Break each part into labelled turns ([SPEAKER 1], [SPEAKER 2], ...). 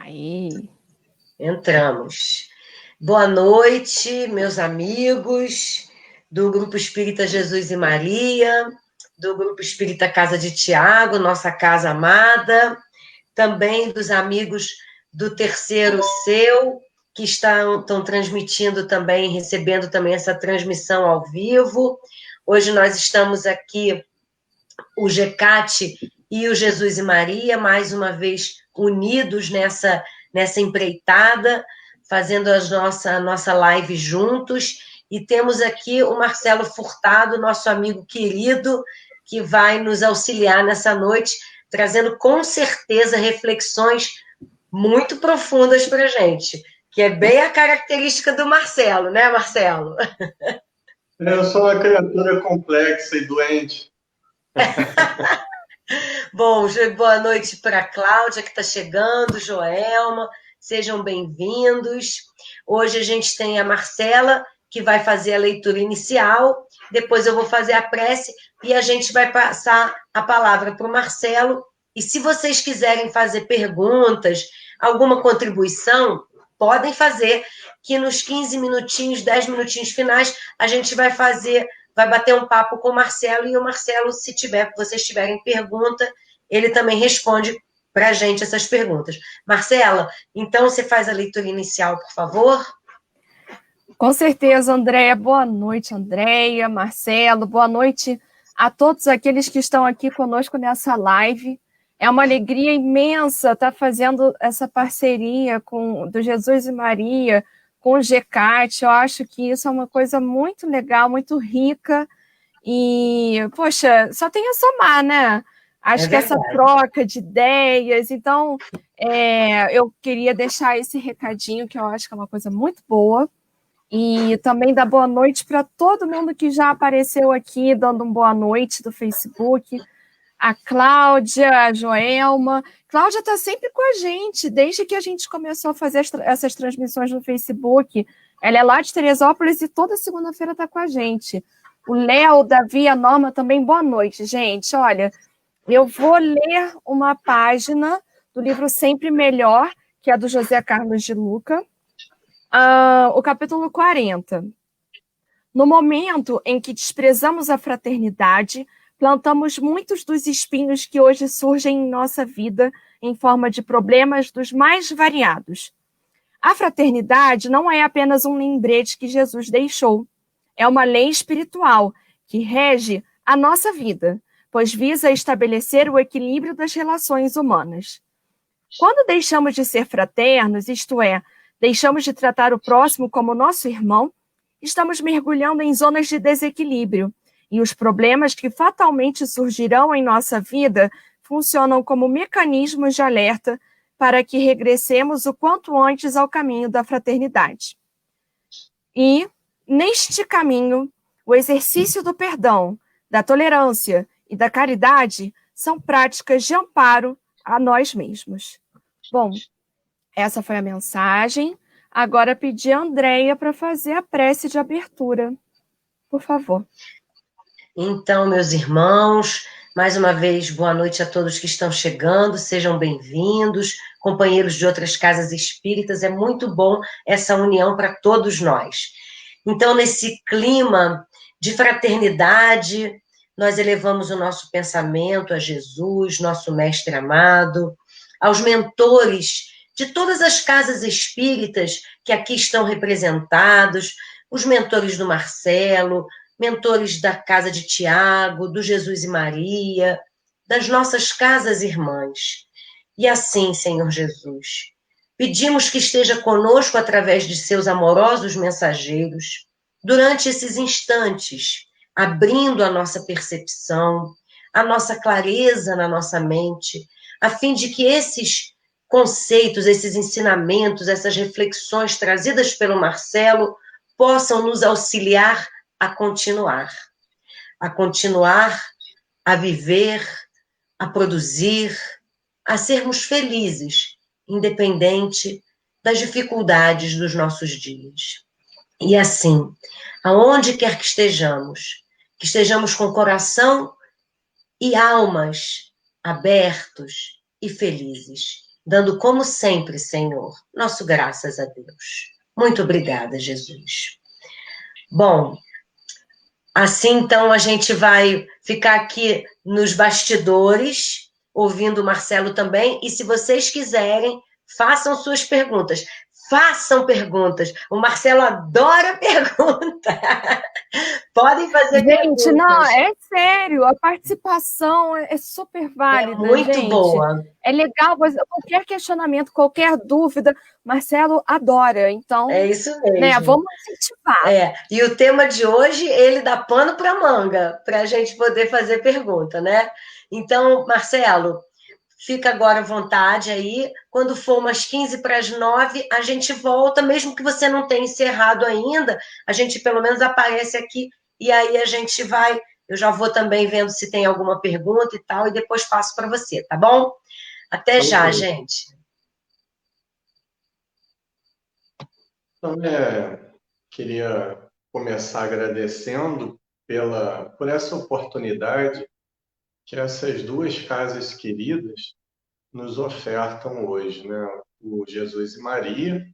[SPEAKER 1] Aí.
[SPEAKER 2] Entramos. Boa noite, meus amigos do Grupo Espírita Jesus e Maria, do Grupo Espírita Casa de Tiago, nossa casa amada, também dos amigos do Terceiro Seu, que estão transmitindo também, recebendo também essa transmissão ao vivo. Hoje nós estamos aqui, o GECAT e o Jesus e Maria, mais uma vez unidos nessa empreitada, fazendo a nossa live juntos, e temos aqui o Marcelo Furtado, nosso amigo querido, que vai nos auxiliar nessa noite, trazendo com certeza reflexões muito profundas para a gente, que é bem a característica do Marcelo, né, Marcelo?
[SPEAKER 3] Eu sou uma criatura complexa e doente.
[SPEAKER 2] Bom, boa noite para a Cláudia, que está chegando, Joelma, sejam bem-vindos. Hoje a gente tem a Marcela, que vai fazer a leitura inicial, depois eu vou fazer a prece e a gente vai passar a palavra para o Marcelo. E se vocês quiserem fazer perguntas, alguma contribuição, podem fazer, que nos 15 minutinhos, 10 minutinhos finais, a gente vai bater um papo com o Marcelo, e o Marcelo, se vocês tiverem pergunta, ele também responde para a gente essas perguntas. Marcela, então você faz a leitura inicial, por favor?
[SPEAKER 1] Com certeza, Andréia. Boa noite, Andréia, Marcelo. Boa noite a todos aqueles que estão aqui conosco nessa live. É uma alegria imensa estar fazendo essa parceria do Jesus e Maria, com o GECAT. Eu acho que isso é uma coisa muito legal, muito rica. E, poxa, só tem a somar, né? Acho que essa troca de ideias. Então, eu queria deixar esse recadinho, que eu acho que é uma coisa muito boa. E também dar boa noite para todo mundo que já apareceu aqui, dando um boa noite do Facebook. A Cláudia, a Joelma. Cláudia está sempre com a gente, desde que a gente começou a fazer essas transmissões no Facebook. Ela é lá de Teresópolis e toda segunda-feira está com a gente. O Léo, o Davi, a Norma também, boa noite, gente. Olha, eu vou ler uma página do livro Sempre Melhor, que é do José Carlos de Luca, o capítulo 40. No momento em que desprezamos a fraternidade, plantamos muitos dos espinhos que hoje surgem em nossa vida em forma de problemas dos mais variados. A fraternidade não é apenas um lembrete que Jesus deixou. É uma lei espiritual que rege a nossa vida, pois visa estabelecer o equilíbrio das relações humanas. Quando deixamos de ser fraternos, isto é, deixamos de tratar o próximo como nosso irmão, estamos mergulhando em zonas de desequilíbrio, e os problemas que fatalmente surgirão em nossa vida funcionam como mecanismos de alerta para que regressemos o quanto antes ao caminho da fraternidade. E, neste caminho, o exercício do perdão, da tolerância e da caridade são práticas de amparo a nós mesmos. Bom, essa foi a mensagem. Agora pedi a Andréia para fazer a prece de abertura. Por favor.
[SPEAKER 2] Então, meus irmãos, mais uma vez, boa noite a todos que estão chegando, sejam bem-vindos, companheiros de outras casas espíritas, é muito bom essa união para todos nós. Então, nesse clima de fraternidade, nós elevamos o nosso pensamento a Jesus, nosso mestre amado, aos mentores de todas as casas espíritas que aqui estão representados, os mentores do Marcelo, mentores da Casa de Tiago, do Jesus e Maria, das nossas casas irmãs. E assim, Senhor Jesus, pedimos que esteja conosco através de seus amorosos mensageiros, durante esses instantes, abrindo a nossa percepção, a nossa clareza na nossa mente, a fim de que esses conceitos, esses ensinamentos, essas reflexões trazidas pelo Marcelo possam nos auxiliar a continuar, a viver, a produzir, a sermos felizes, independente das dificuldades dos nossos dias. E assim, aonde quer que estejamos com coração e almas abertos e felizes. dando como sempre, Senhor, nosso graças a Deus. Muito obrigada, Jesus. Bom, assim, então, a gente vai ficar aqui nos bastidores, ouvindo o Marcelo também, e se vocês quiserem, façam suas perguntas. Façam perguntas. O Marcelo adora pergunta. Podem fazer
[SPEAKER 1] Gente, não,
[SPEAKER 2] perguntas.
[SPEAKER 1] é sério, a participação é super
[SPEAKER 2] É
[SPEAKER 1] válida,
[SPEAKER 2] muito
[SPEAKER 1] gente.
[SPEAKER 2] boa.
[SPEAKER 1] É legal, qualquer questionamento, qualquer dúvida, Marcelo adora. Então,
[SPEAKER 2] É isso
[SPEAKER 1] né,
[SPEAKER 2] mesmo.
[SPEAKER 1] vamos incentivar.
[SPEAKER 2] E o tema de hoje, ele dá pano para manga, para a gente poder fazer pergunta, né? Então, Marcelo, fica agora à vontade aí. Quando for umas 15 para as 9, a gente volta, mesmo que você não tenha encerrado ainda, a gente pelo menos aparece aqui e aí a gente vai. Eu já vou também vendo se tem alguma pergunta e tal, e depois passo para você, tá bom? Até já,
[SPEAKER 3] Ok.
[SPEAKER 2] gente.
[SPEAKER 3] Então, queria começar agradecendo por essa oportunidade que essas duas casas queridas nos ofertam hoje, né? O Jesus e Maria,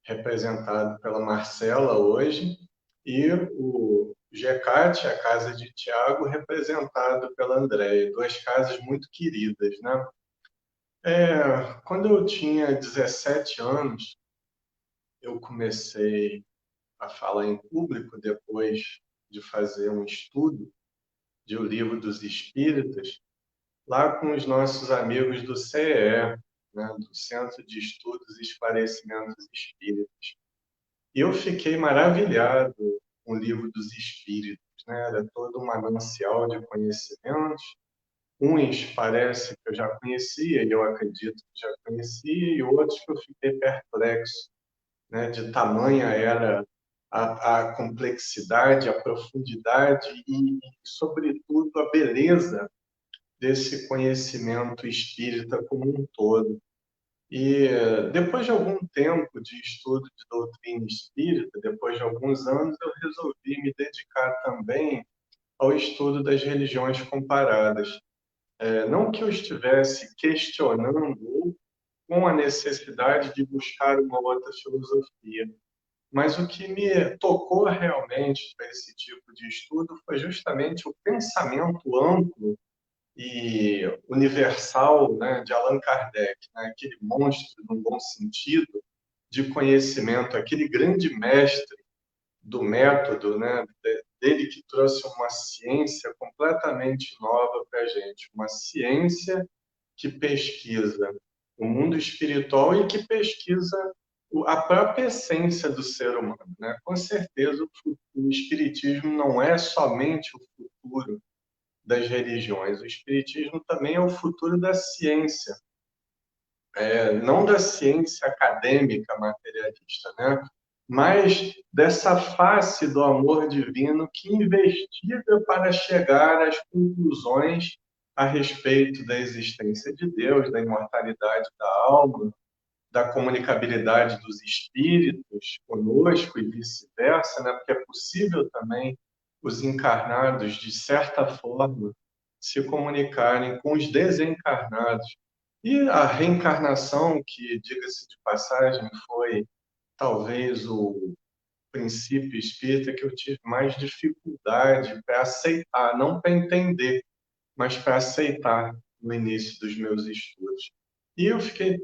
[SPEAKER 3] representado pela Marcela hoje, e o GECAT, a casa de Tiago, representado pela Andréia, duas casas muito queridas, né? Quando eu tinha 17 anos, eu comecei a falar em público depois de fazer um estudo de O Livro dos Espíritas, lá com os nossos amigos do CEE, né, do Centro de Estudos e Esclarecimentos Espíritas. E eu fiquei maravilhado com o Livro dos Espíritos, né? Era todo um manancial de conhecimentos. Uns parece que eu já conhecia, e eu acredito que já conhecia, e outros que eu fiquei perplexo, né? De tamanha era a complexidade, a profundidade e, sobretudo, a beleza desse conhecimento espírita como um todo. E depois de algum tempo de estudo de doutrina espírita, depois de alguns anos, eu resolvi me dedicar também ao estudo das religiões comparadas. Não que eu estivesse questionando ou com a necessidade de buscar uma outra filosofia, mas o que me tocou realmente para esse tipo de estudo foi justamente o pensamento amplo e universal, né, de Allan Kardec, né, aquele monstro, num bom sentido, de conhecimento, aquele grande mestre do método, né, dele que trouxe uma ciência completamente nova para a gente, uma ciência que pesquisa o mundo espiritual e que pesquisa a própria essência do ser humano, né? Com certeza, o espiritismo não é somente o futuro das religiões. O espiritismo também é o futuro da ciência, não da ciência acadêmica materialista, né? Mas dessa face do amor divino que investiga para chegar às conclusões a respeito da existência de Deus, da imortalidade da alma, da comunicabilidade dos espíritos conosco e vice-versa, né? Porque é possível também os encarnados, de certa forma, se comunicarem com os desencarnados. E a reencarnação, que, diga-se de passagem, foi talvez o princípio espírita que eu tive mais dificuldade para aceitar, não para entender, mas para aceitar no início dos meus estudos. E eu fiquei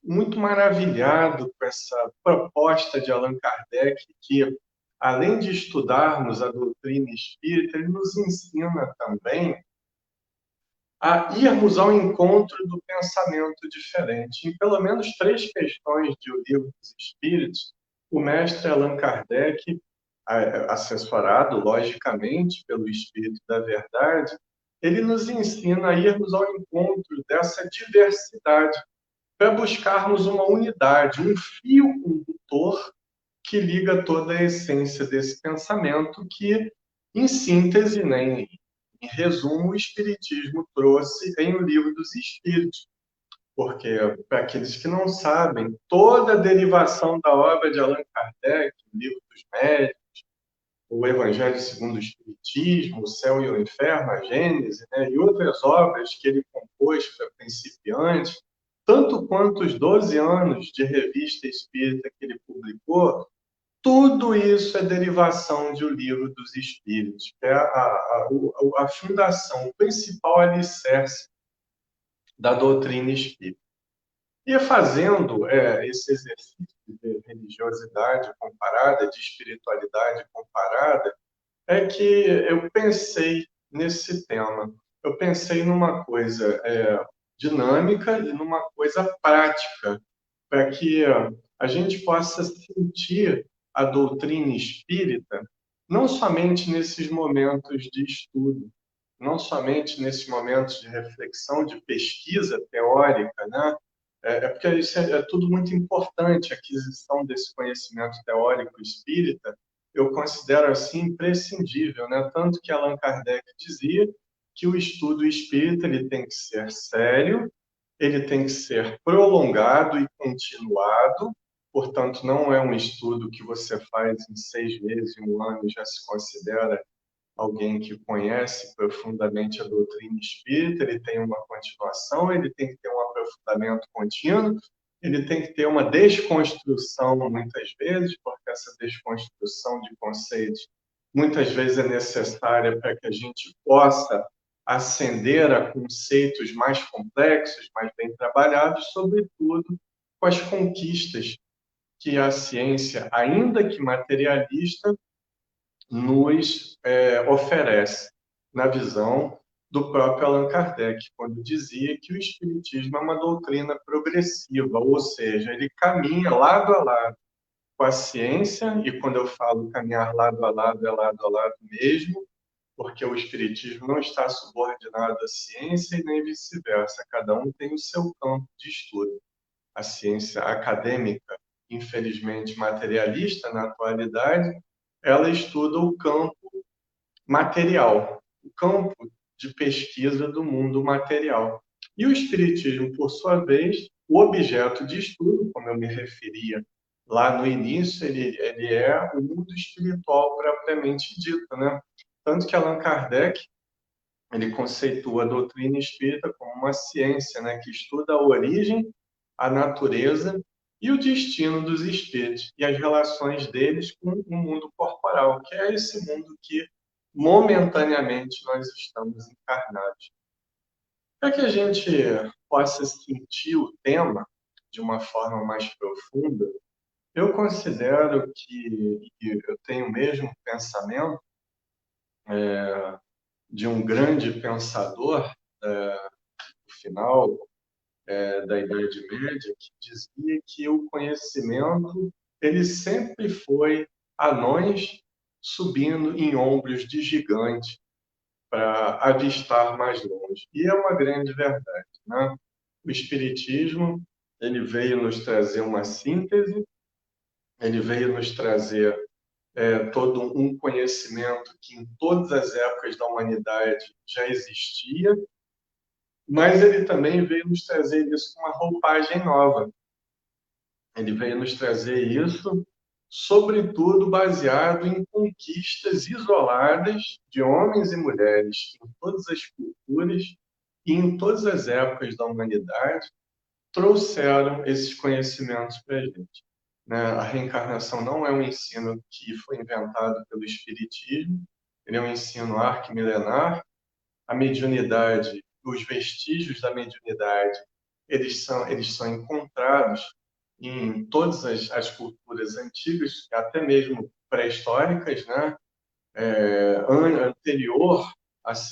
[SPEAKER 3] muito maravilhado com essa proposta de Allan Kardec, que, além de estudarmos a doutrina espírita, ele nos ensina também a irmos ao encontro do pensamento diferente. Em pelo menos três questões de O Livro dos Espíritos, o mestre Allan Kardec, assessorado, logicamente, pelo Espírito da Verdade, ele nos ensina a irmos ao encontro dessa diversidade, para buscarmos uma unidade, um fio condutor que liga toda a essência desse pensamento que, em síntese, né, em resumo, o Espiritismo trouxe em O Livro dos Espíritos. Porque, para aqueles que não sabem, toda a derivação da obra de Allan Kardec, o Livro dos Médiuns, o Evangelho segundo o Espiritismo, o Céu e o Inferno, a Gênese, né, e outras obras que ele compôs para principiantes, tanto quanto os 12 anos de revista espírita que ele publicou, tudo isso é derivação de O Livro dos Espíritos, que é a fundação, o principal alicerce da doutrina espírita. E fazendo esse exercício de religiosidade comparada, de espiritualidade comparada, é que eu pensei nesse tema. Eu pensei numa coisa dinâmica e numa coisa prática, para que a gente possa sentir a doutrina espírita não somente nesses momentos de estudo, não somente nesses momentos de reflexão, de pesquisa teórica, né? Porque isso é tudo muito importante, a aquisição desse conhecimento teórico espírita, eu considero assim imprescindível, né? Tanto que Allan Kardec dizia que o estudo espírita ele tem que ser sério, ele tem que ser prolongado e continuado, portanto, não é um estudo que você faz em 6 meses, em um ano, e já se considera alguém que conhece profundamente a doutrina espírita, ele tem uma continuação, ele tem que ter um aprofundamento contínuo, ele tem que ter uma desconstrução muitas vezes, porque essa desconstrução de conceitos muitas vezes é necessária para que a gente possa ascender a conceitos mais complexos, mais bem trabalhados, sobretudo com as conquistas que a ciência, ainda que materialista, nos oferece, na visão do próprio Allan Kardec, quando dizia que o Espiritismo é uma doutrina progressiva, ou seja, ele caminha lado a lado com a ciência, e quando eu falo caminhar lado a lado mesmo, porque o Espiritismo não está subordinado à ciência e nem vice-versa, cada um tem o seu campo de estudo. A ciência acadêmica, infelizmente materialista na atualidade, ela estuda o campo material, o campo de pesquisa do mundo material. E o Espiritismo, por sua vez, o objeto de estudo, como eu me referia lá no início, ele é o mundo espiritual propriamente dito, né? Tanto que Allan Kardec ele conceitua a doutrina espírita como uma ciência, né, que estuda a origem, a natureza e o destino dos espíritos e as relações deles com o mundo corporal, que é esse mundo que momentaneamente nós estamos encarnados. Para que a gente possa sentir o tema de uma forma mais profunda, eu considero que eu tenho o mesmo pensamento de um grande pensador do final da Idade Média, que dizia que o conhecimento ele sempre foi anões subindo em ombros de gigante para avistar mais longe. E é uma grande verdade, né? O Espiritismo ele veio nos trazer uma síntese, ele veio nos trazer todo um conhecimento que em todas as épocas da humanidade já existia, mas ele também veio nos trazer isso com uma roupagem nova. Ele veio nos trazer isso, sobretudo baseado em conquistas isoladas de homens e mulheres em todas as culturas e em todas as épocas da humanidade trouxeram esses conhecimentos para a gente. Né? A reencarnação não é um ensino que foi inventado pelo Espiritismo, ele é um ensino arquimilenar. A mediunidade, os vestígios da mediunidade, eles são encontrados em todas as culturas antigas, até mesmo pré-históricas, né? Anterior às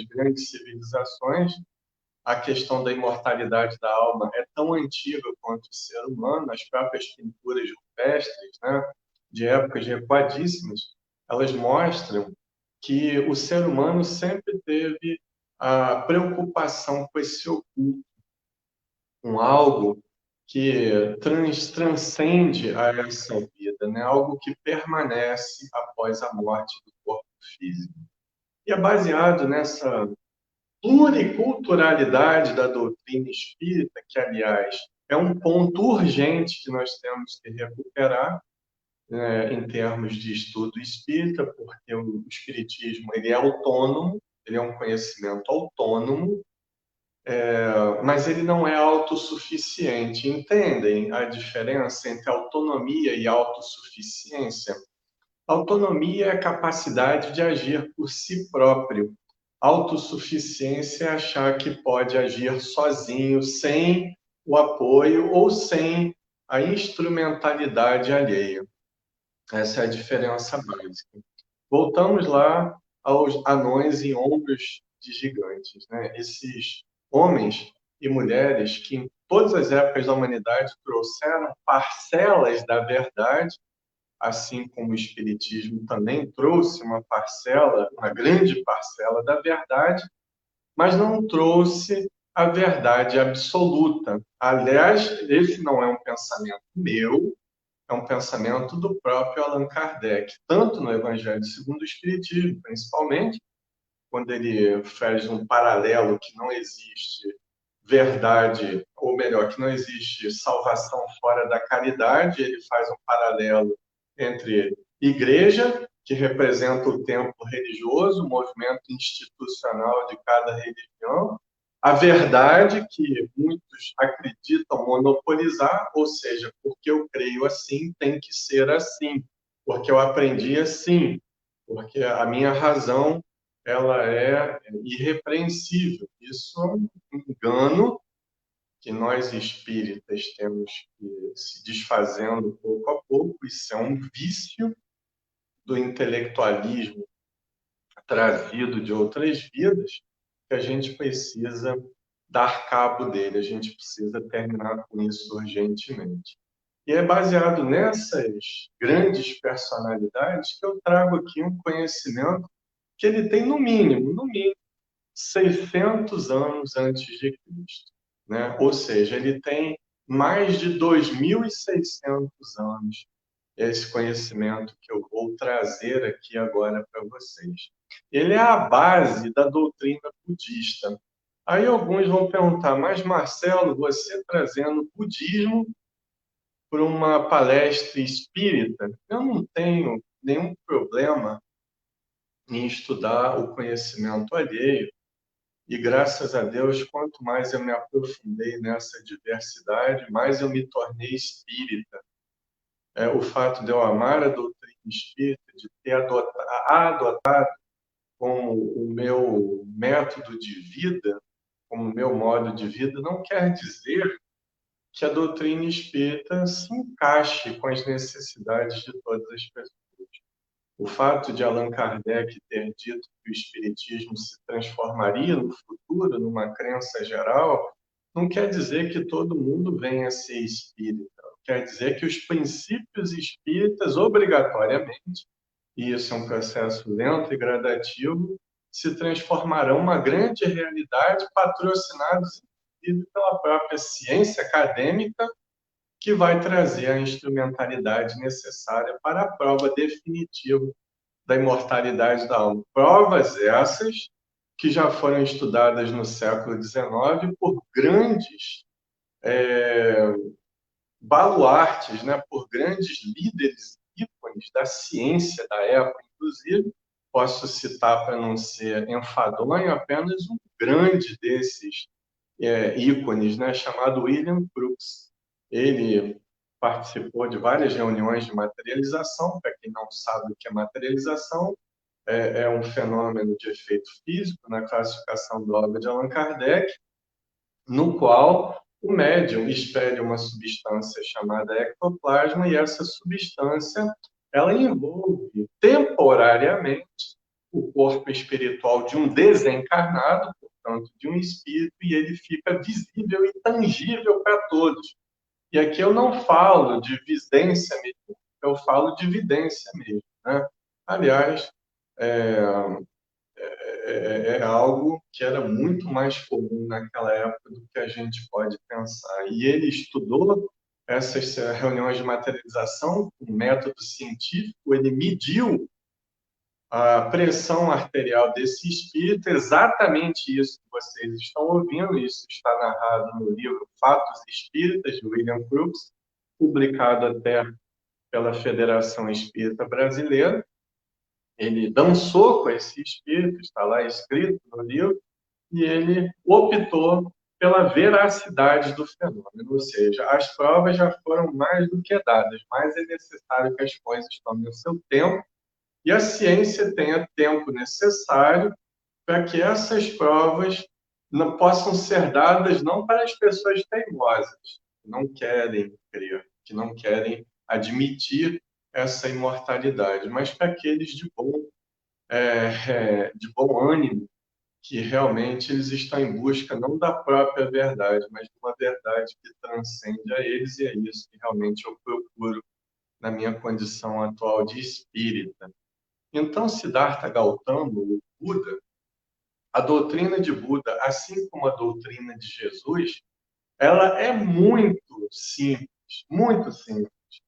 [SPEAKER 3] grandes civilizações, a questão da imortalidade da alma é tão antiga quanto o ser humano, as próprias pinturas rupestres, né, de épocas recuadíssimas, elas mostram que o ser humano sempre teve a preocupação com esse oculto, com algo que transcende a essa vida, né? Algo que permanece após a morte do corpo físico. E é baseado nessa pluriculturalidade da doutrina espírita, que, aliás, é um ponto urgente que nós temos que recuperar, né, em termos de estudo espírita, porque o espiritismo ele é autônomo, ele é um conhecimento autônomo, mas ele não é autossuficiente. Entendem a diferença entre autonomia e autossuficiência? Autonomia é a capacidade de agir por si próprio. Autossuficiência é achar que pode agir sozinho, sem o apoio ou sem a instrumentalidade alheia. Essa é a diferença básica. Voltamos lá aos anões em ombros de gigantes, né? Esses homens e mulheres que em todas as épocas da humanidade trouxeram parcelas da verdade, assim como o Espiritismo também trouxe uma parcela, uma grande parcela da verdade, mas não trouxe a verdade absoluta. Aliás, esse não é um pensamento meu, é um pensamento do próprio Allan Kardec, tanto no Evangelho segundo o Espiritismo, principalmente, quando ele faz um paralelo que não existe verdade, ou melhor, que não existe salvação fora da caridade, ele faz um paralelo entre igreja, que representa o templo religioso, o movimento institucional de cada religião, a verdade, que muitos acreditam monopolizar, ou seja, porque eu creio assim, tem que ser assim, porque eu aprendi assim, porque a minha razão ela é irrepreensível. Isso é um engano que nós espíritas temos que ir se desfazendo pouco a pouco. Isso é um vício do intelectualismo trazido de outras vidas que a gente precisa dar cabo dele, a gente precisa terminar com isso urgentemente. E é baseado nessas grandes personalidades que eu trago aqui um conhecimento que ele tem no mínimo 600 anos antes de Cristo, né? Ou seja, ele tem mais de 2.600 anos, esse conhecimento que eu vou trazer aqui agora para vocês. Ele é a base da doutrina budista. Aí alguns vão perguntar, mas Marcelo, você trazendo budismo para uma palestra espírita, eu não tenho nenhum problema em estudar o conhecimento alheio. E graças a Deus, quanto mais eu me aprofundei nessa diversidade, mais eu me tornei espírita. O fato de eu amar a doutrina espírita, de ter adotado como o meu método de vida, como o meu modo de vida, não quer dizer que a doutrina espírita se encaixe com as necessidades de todas as pessoas. O fato de Allan Kardec ter dito que o espiritismo se transformaria no futuro numa crença geral, não quer dizer que todo mundo venha a ser espírita. Quer dizer que os princípios espíritas, obrigatoriamente, e isso é um processo lento e gradativo, se transformarão uma grande realidade, patrocinados inclusive pela própria ciência acadêmica, que vai trazer a instrumentalidade necessária para a prova definitiva da imortalidade da alma. Provas essas que já foram estudadas no século XIX por grandes baluartes, né, por grandes líderes, ícones da ciência da época, inclusive. Posso citar, para não ser enfadonho, apenas um grande desses ícones, né, chamado William Crookes. Ele participou de várias reuniões de materialização. Para quem não sabe o que é materialização, é um fenômeno de efeito físico na classificação da obra de Allan Kardec, no qual o médium expele uma substância chamada ectoplasma, e essa substância ela envolve temporariamente o corpo espiritual de um desencarnado, portanto, de um espírito, e ele fica visível e tangível para todos. E aqui eu não falo de vidência mesmo, eu falo de vidência mesmo, né? Aliás, é algo que era muito mais comum naquela época do que a gente pode pensar. E ele estudou essas reuniões de materialização com método científico, ele mediu a pressão arterial desse espírito, exatamente isso que vocês estão ouvindo. Isso está narrado no livro Fatos Espíritas, de William Crookes, publicado até pela Federação Espírita Brasileira. Ele dançou com esse espírito, está lá escrito no livro, e ele optou pela veracidade do fenômeno, ou seja, as provas já foram mais do que dadas, mas é necessário que as coisas tomem o seu tempo e a ciência tenha tempo necessário para que essas provas não possam ser dadas não para as pessoas teimosas, que não querem crer, que não querem admitir essa imortalidade, mas para aqueles de bom ânimo, que realmente eles estão em busca não da própria verdade, mas de uma verdade que transcende a eles, e é isso que realmente eu procuro na minha condição atual de espírita. Então, Siddhartha Gautama, o Buda, a doutrina de Buda, assim como a doutrina de Jesus, ela é muito simples,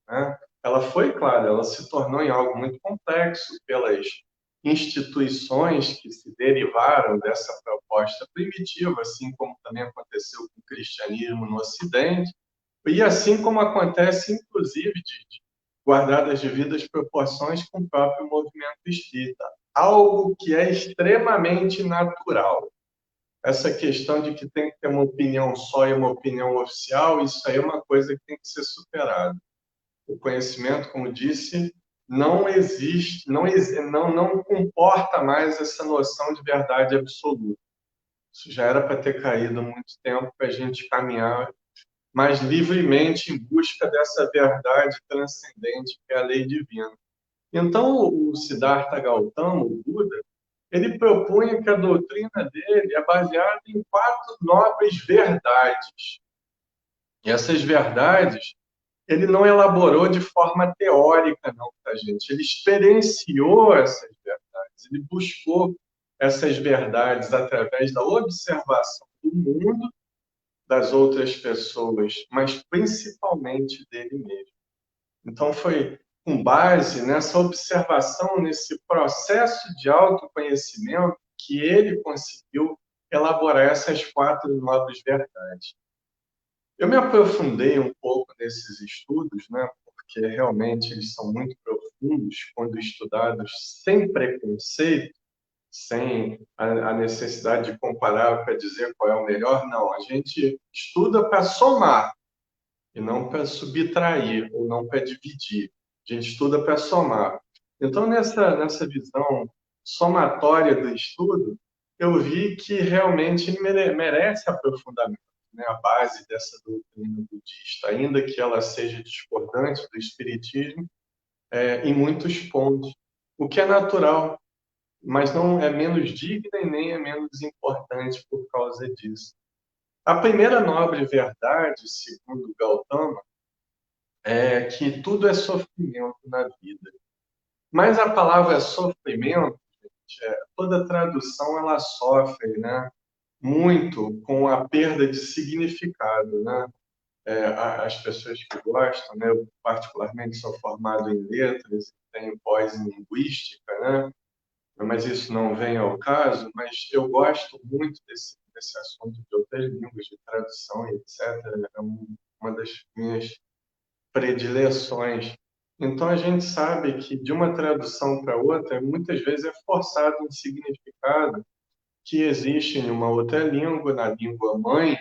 [SPEAKER 3] né? Ela foi, claro, ela se tornou em algo muito complexo pelas instituições que se derivaram dessa proposta primitiva, assim como também aconteceu com o cristianismo no Ocidente, e assim como acontece, inclusive, guardadas devidas proporções com o próprio movimento espírita. Algo que é extremamente natural. Essa questão de que tem que ter uma opinião só e uma opinião oficial, isso aí é uma coisa que tem que ser superada. O conhecimento, como disse, não existe, não comporta mais essa noção de verdade absoluta. Isso já era para ter caído há muito tempo para a gente caminhar mais livremente em busca dessa verdade transcendente que é a lei divina. Então, o Siddhartha Gautama, o Buda, ele propunha que a doutrina dele é baseada em 4 nobres verdades. E essas verdades ele não elaborou de forma teórica, não, tá, gente? Ele experienciou essas verdades, ele buscou essas verdades através da observação do mundo, das outras pessoas, mas principalmente dele mesmo. Então, foi com base nessa observação, nesse processo de autoconhecimento, que ele conseguiu elaborar essas 4 nobres verdades. Eu me aprofundei um pouco nesses estudos, né, porque realmente eles são muito profundos quando estudados sem preconceito, sem a necessidade de comparar para dizer qual é o melhor. Não, a gente estuda para somar e não para subtrair ou não para dividir. A gente estuda para somar. Então, nessa visão somatória do estudo, eu vi que realmente merece aprofundamento, né, a base dessa doutrina budista, ainda que ela seja discordante do espiritismo em muitos pontos, o que é natural, mas não é menos digna e nem é menos importante por causa disso. A primeira nobre verdade, segundo Gautama, é que tudo é sofrimento na vida. Mas a palavra sofrimento, gente, toda tradução ela sofre, né, muito com a perda de significado, né? As pessoas que gostam, né? Eu particularmente sou formado em letras, tenho pós em linguística, né? Mas isso não vem ao caso, mas eu gosto muito desse assunto de outras línguas, de tradução e etc. É uma das minhas predileções. Então, a gente sabe que de uma tradução para outra, muitas vezes é forçado um significado que existe em uma outra língua, na língua mãe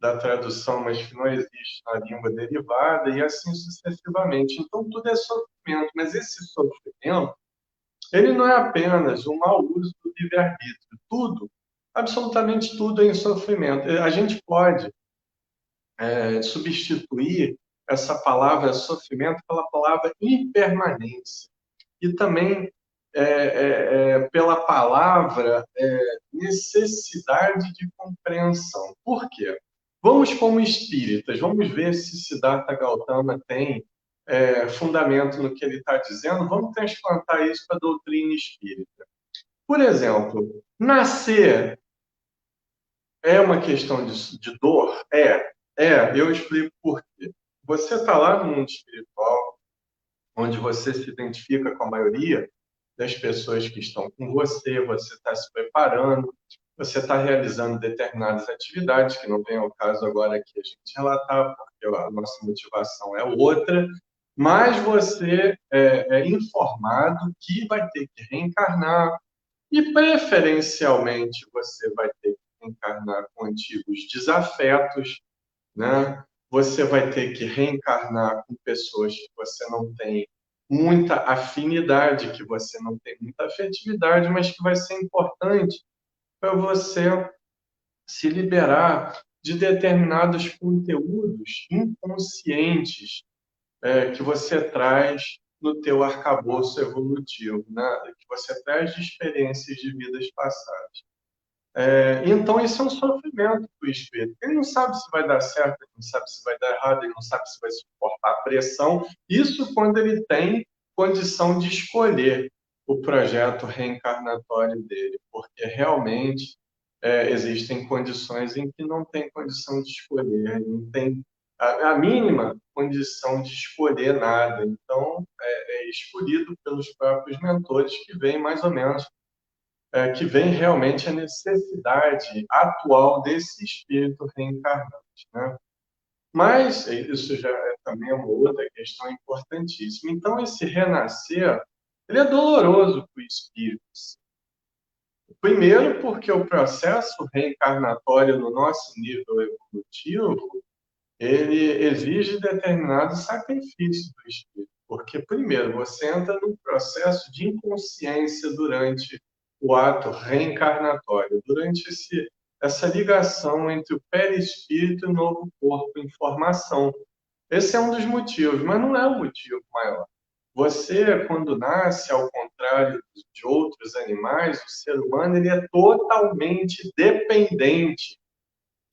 [SPEAKER 3] da tradução, mas que não existe na língua derivada, e assim sucessivamente. Então, tudo é sofrimento, mas esse sofrimento, ele não é apenas um mau uso do livre-arbítrio. Tudo, absolutamente tudo é em sofrimento. A gente pode substituir essa palavra sofrimento pela palavra impermanência. E também pela palavra necessidade de compreensão. Por quê? Vamos como espíritas, vamos ver se Siddhartha Gautama tem fundamento no que ele está dizendo, vamos transplantar isso para a doutrina espírita. Por exemplo, nascer é uma questão de dor? Eu explico por quê. Você está lá no mundo espiritual, onde você se identifica com a maioria das pessoas que estão com você, você está se preparando, você está realizando determinadas atividades, que não vem ao caso agora aqui a gente relatar, porque a nossa motivação é outra, mas você é informado que vai ter que reencarnar, e preferencialmente você vai ter que reencarnar com antigos desafetos, né? Você vai ter que reencarnar com pessoas que você não tem muita afinidade, que você não tem muita afetividade, mas que vai ser importante para você se liberar de determinados conteúdos inconscientes que você traz no teu arcabouço evolutivo, né? Que você traz de experiências de vidas passadas. Então, isso é um sofrimento para o espírito. Ele não sabe se vai dar certo, ele não sabe se vai dar errado, ele não sabe se vai suportar a pressão. Isso quando ele tem condição de escolher o projeto reencarnatório dele, porque realmente existem condições em que não tem condição de escolher, não tem a mínima condição de escolher nada. Então, é escolhido pelos próprios mentores que veem mais ou menos que vem realmente a necessidade atual desse espírito reencarnante, né? Mas isso já é também uma outra questão importantíssima. Então, esse renascer, ele é doloroso para o espírito. Primeiro, porque o processo reencarnatório no nosso nível evolutivo, ele exige determinado sacrifício do espírito. Porque, primeiro, você entra num processo de inconsciência durante o ato reencarnatório, durante essa ligação entre o perispírito e o novo corpo em formação. Esse é um dos motivos, mas não é o motivo maior. Você, quando nasce, ao contrário de outros animais, o ser humano ele é totalmente dependente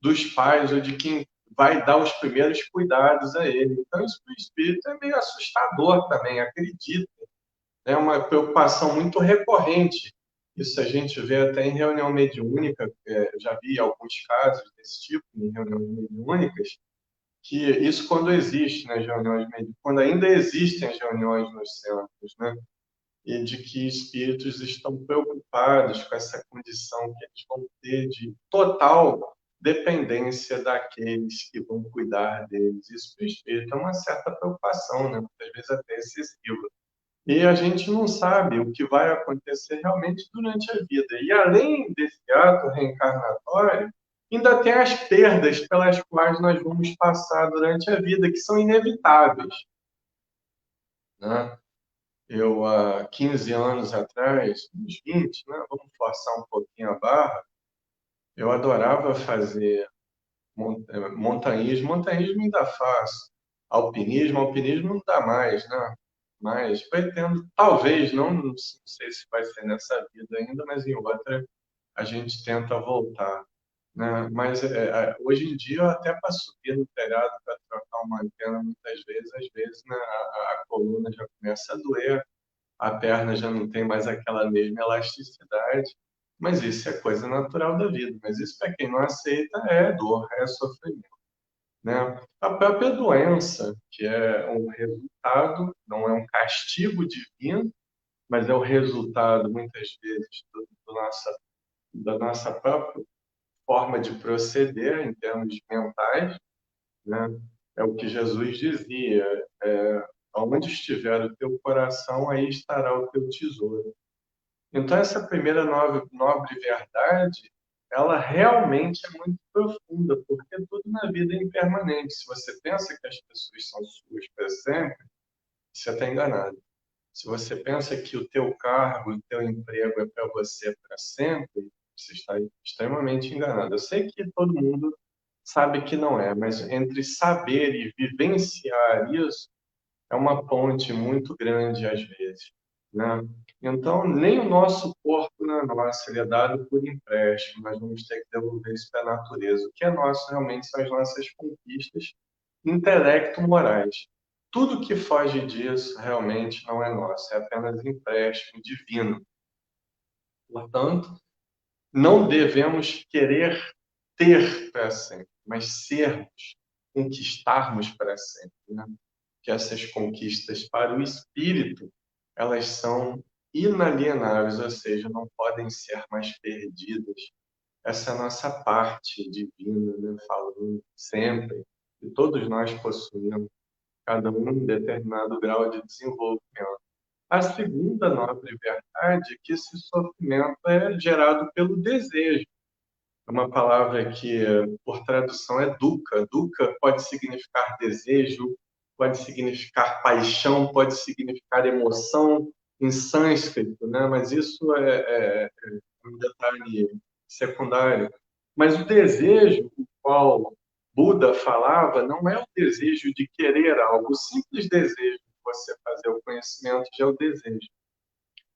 [SPEAKER 3] dos pais ou de quem vai dar os primeiros cuidados a ele. Então, isso para o espírito é meio assustador também, acredito. É uma preocupação muito recorrente. Isso a gente vê até em reunião mediúnica, já vi alguns casos desse tipo em reuniões mediúnicas, que isso quando existe nas reuniões mediúnicas, quando ainda existem as reuniões nos centros, né? E de que espíritos estão preocupados com essa condição que eles vão ter de total dependência daqueles que vão cuidar deles. Isso para o espírito é uma certa preocupação, né? Muitas vezes até excessiva. E a gente não sabe o que vai acontecer realmente durante a vida. E além desse ato reencarnatório, ainda tem as perdas pelas quais nós vamos passar durante a vida, que são inevitáveis, né? Eu, há 15 anos atrás, uns 20, né? Vamos forçar um pouquinho a barra, eu adorava fazer montanhismo. Montanhismo ainda faço. Alpinismo não dá mais, né? Mas pretendo, talvez, não sei se vai ser nessa vida ainda, mas em outra a gente tenta voltar, né? Mas hoje em dia, até para subir no telhado, para trocar uma antena, muitas vezes, às vezes, né, a coluna já começa a doer, a perna já não tem mais aquela mesma elasticidade, mas isso é coisa natural da vida. Mas isso, para quem não aceita, é dor, é sofrimento, né? A própria doença, que é um resultado, não é um castigo divino, mas é o resultado, muitas vezes, da nossa própria forma de proceder em termos mentais, né? É o que Jesus dizia, onde estiver o teu coração, aí estará o teu tesouro. Então, essa primeira nobre verdade, ela realmente é muito profunda, porque tudo na vida é impermanente. Se você pensa que as pessoas são suas para sempre, você está enganado. Se você pensa que o teu cargo, o teu emprego é para você para sempre, você está extremamente enganado. Eu sei que todo mundo sabe que não é, mas entre saber e vivenciar isso é uma ponte muito grande às vezes, né? Então, nem o nosso corpo não é nosso, ele é dado por empréstimo, nós vamos ter que devolver isso para a natureza. O que é nosso realmente são as nossas conquistas intelecto-morais. Tudo que foge disso realmente não é nosso, é apenas empréstimo divino. Portanto, não devemos querer ter para sempre, mas sermos, conquistarmos para sempre, né? Que essas conquistas para o espírito, elas são inalienáveis, ou seja, não podem ser mais perdidas. Essa é a nossa parte divina, né? Falando sempre, que todos nós possuímos, cada um em determinado grau de desenvolvimento. A segunda nobre verdade é que esse sofrimento é gerado pelo desejo. É uma palavra que, por tradução, é dukkha. Dukkha pode significar desejo, pode significar paixão, pode significar emoção em sânscrito, né? Mas isso é um detalhe secundário. Mas o desejo, o qual Buda falava, não é o desejo de querer algo, o simples desejo de você fazer o conhecimento já é o desejo.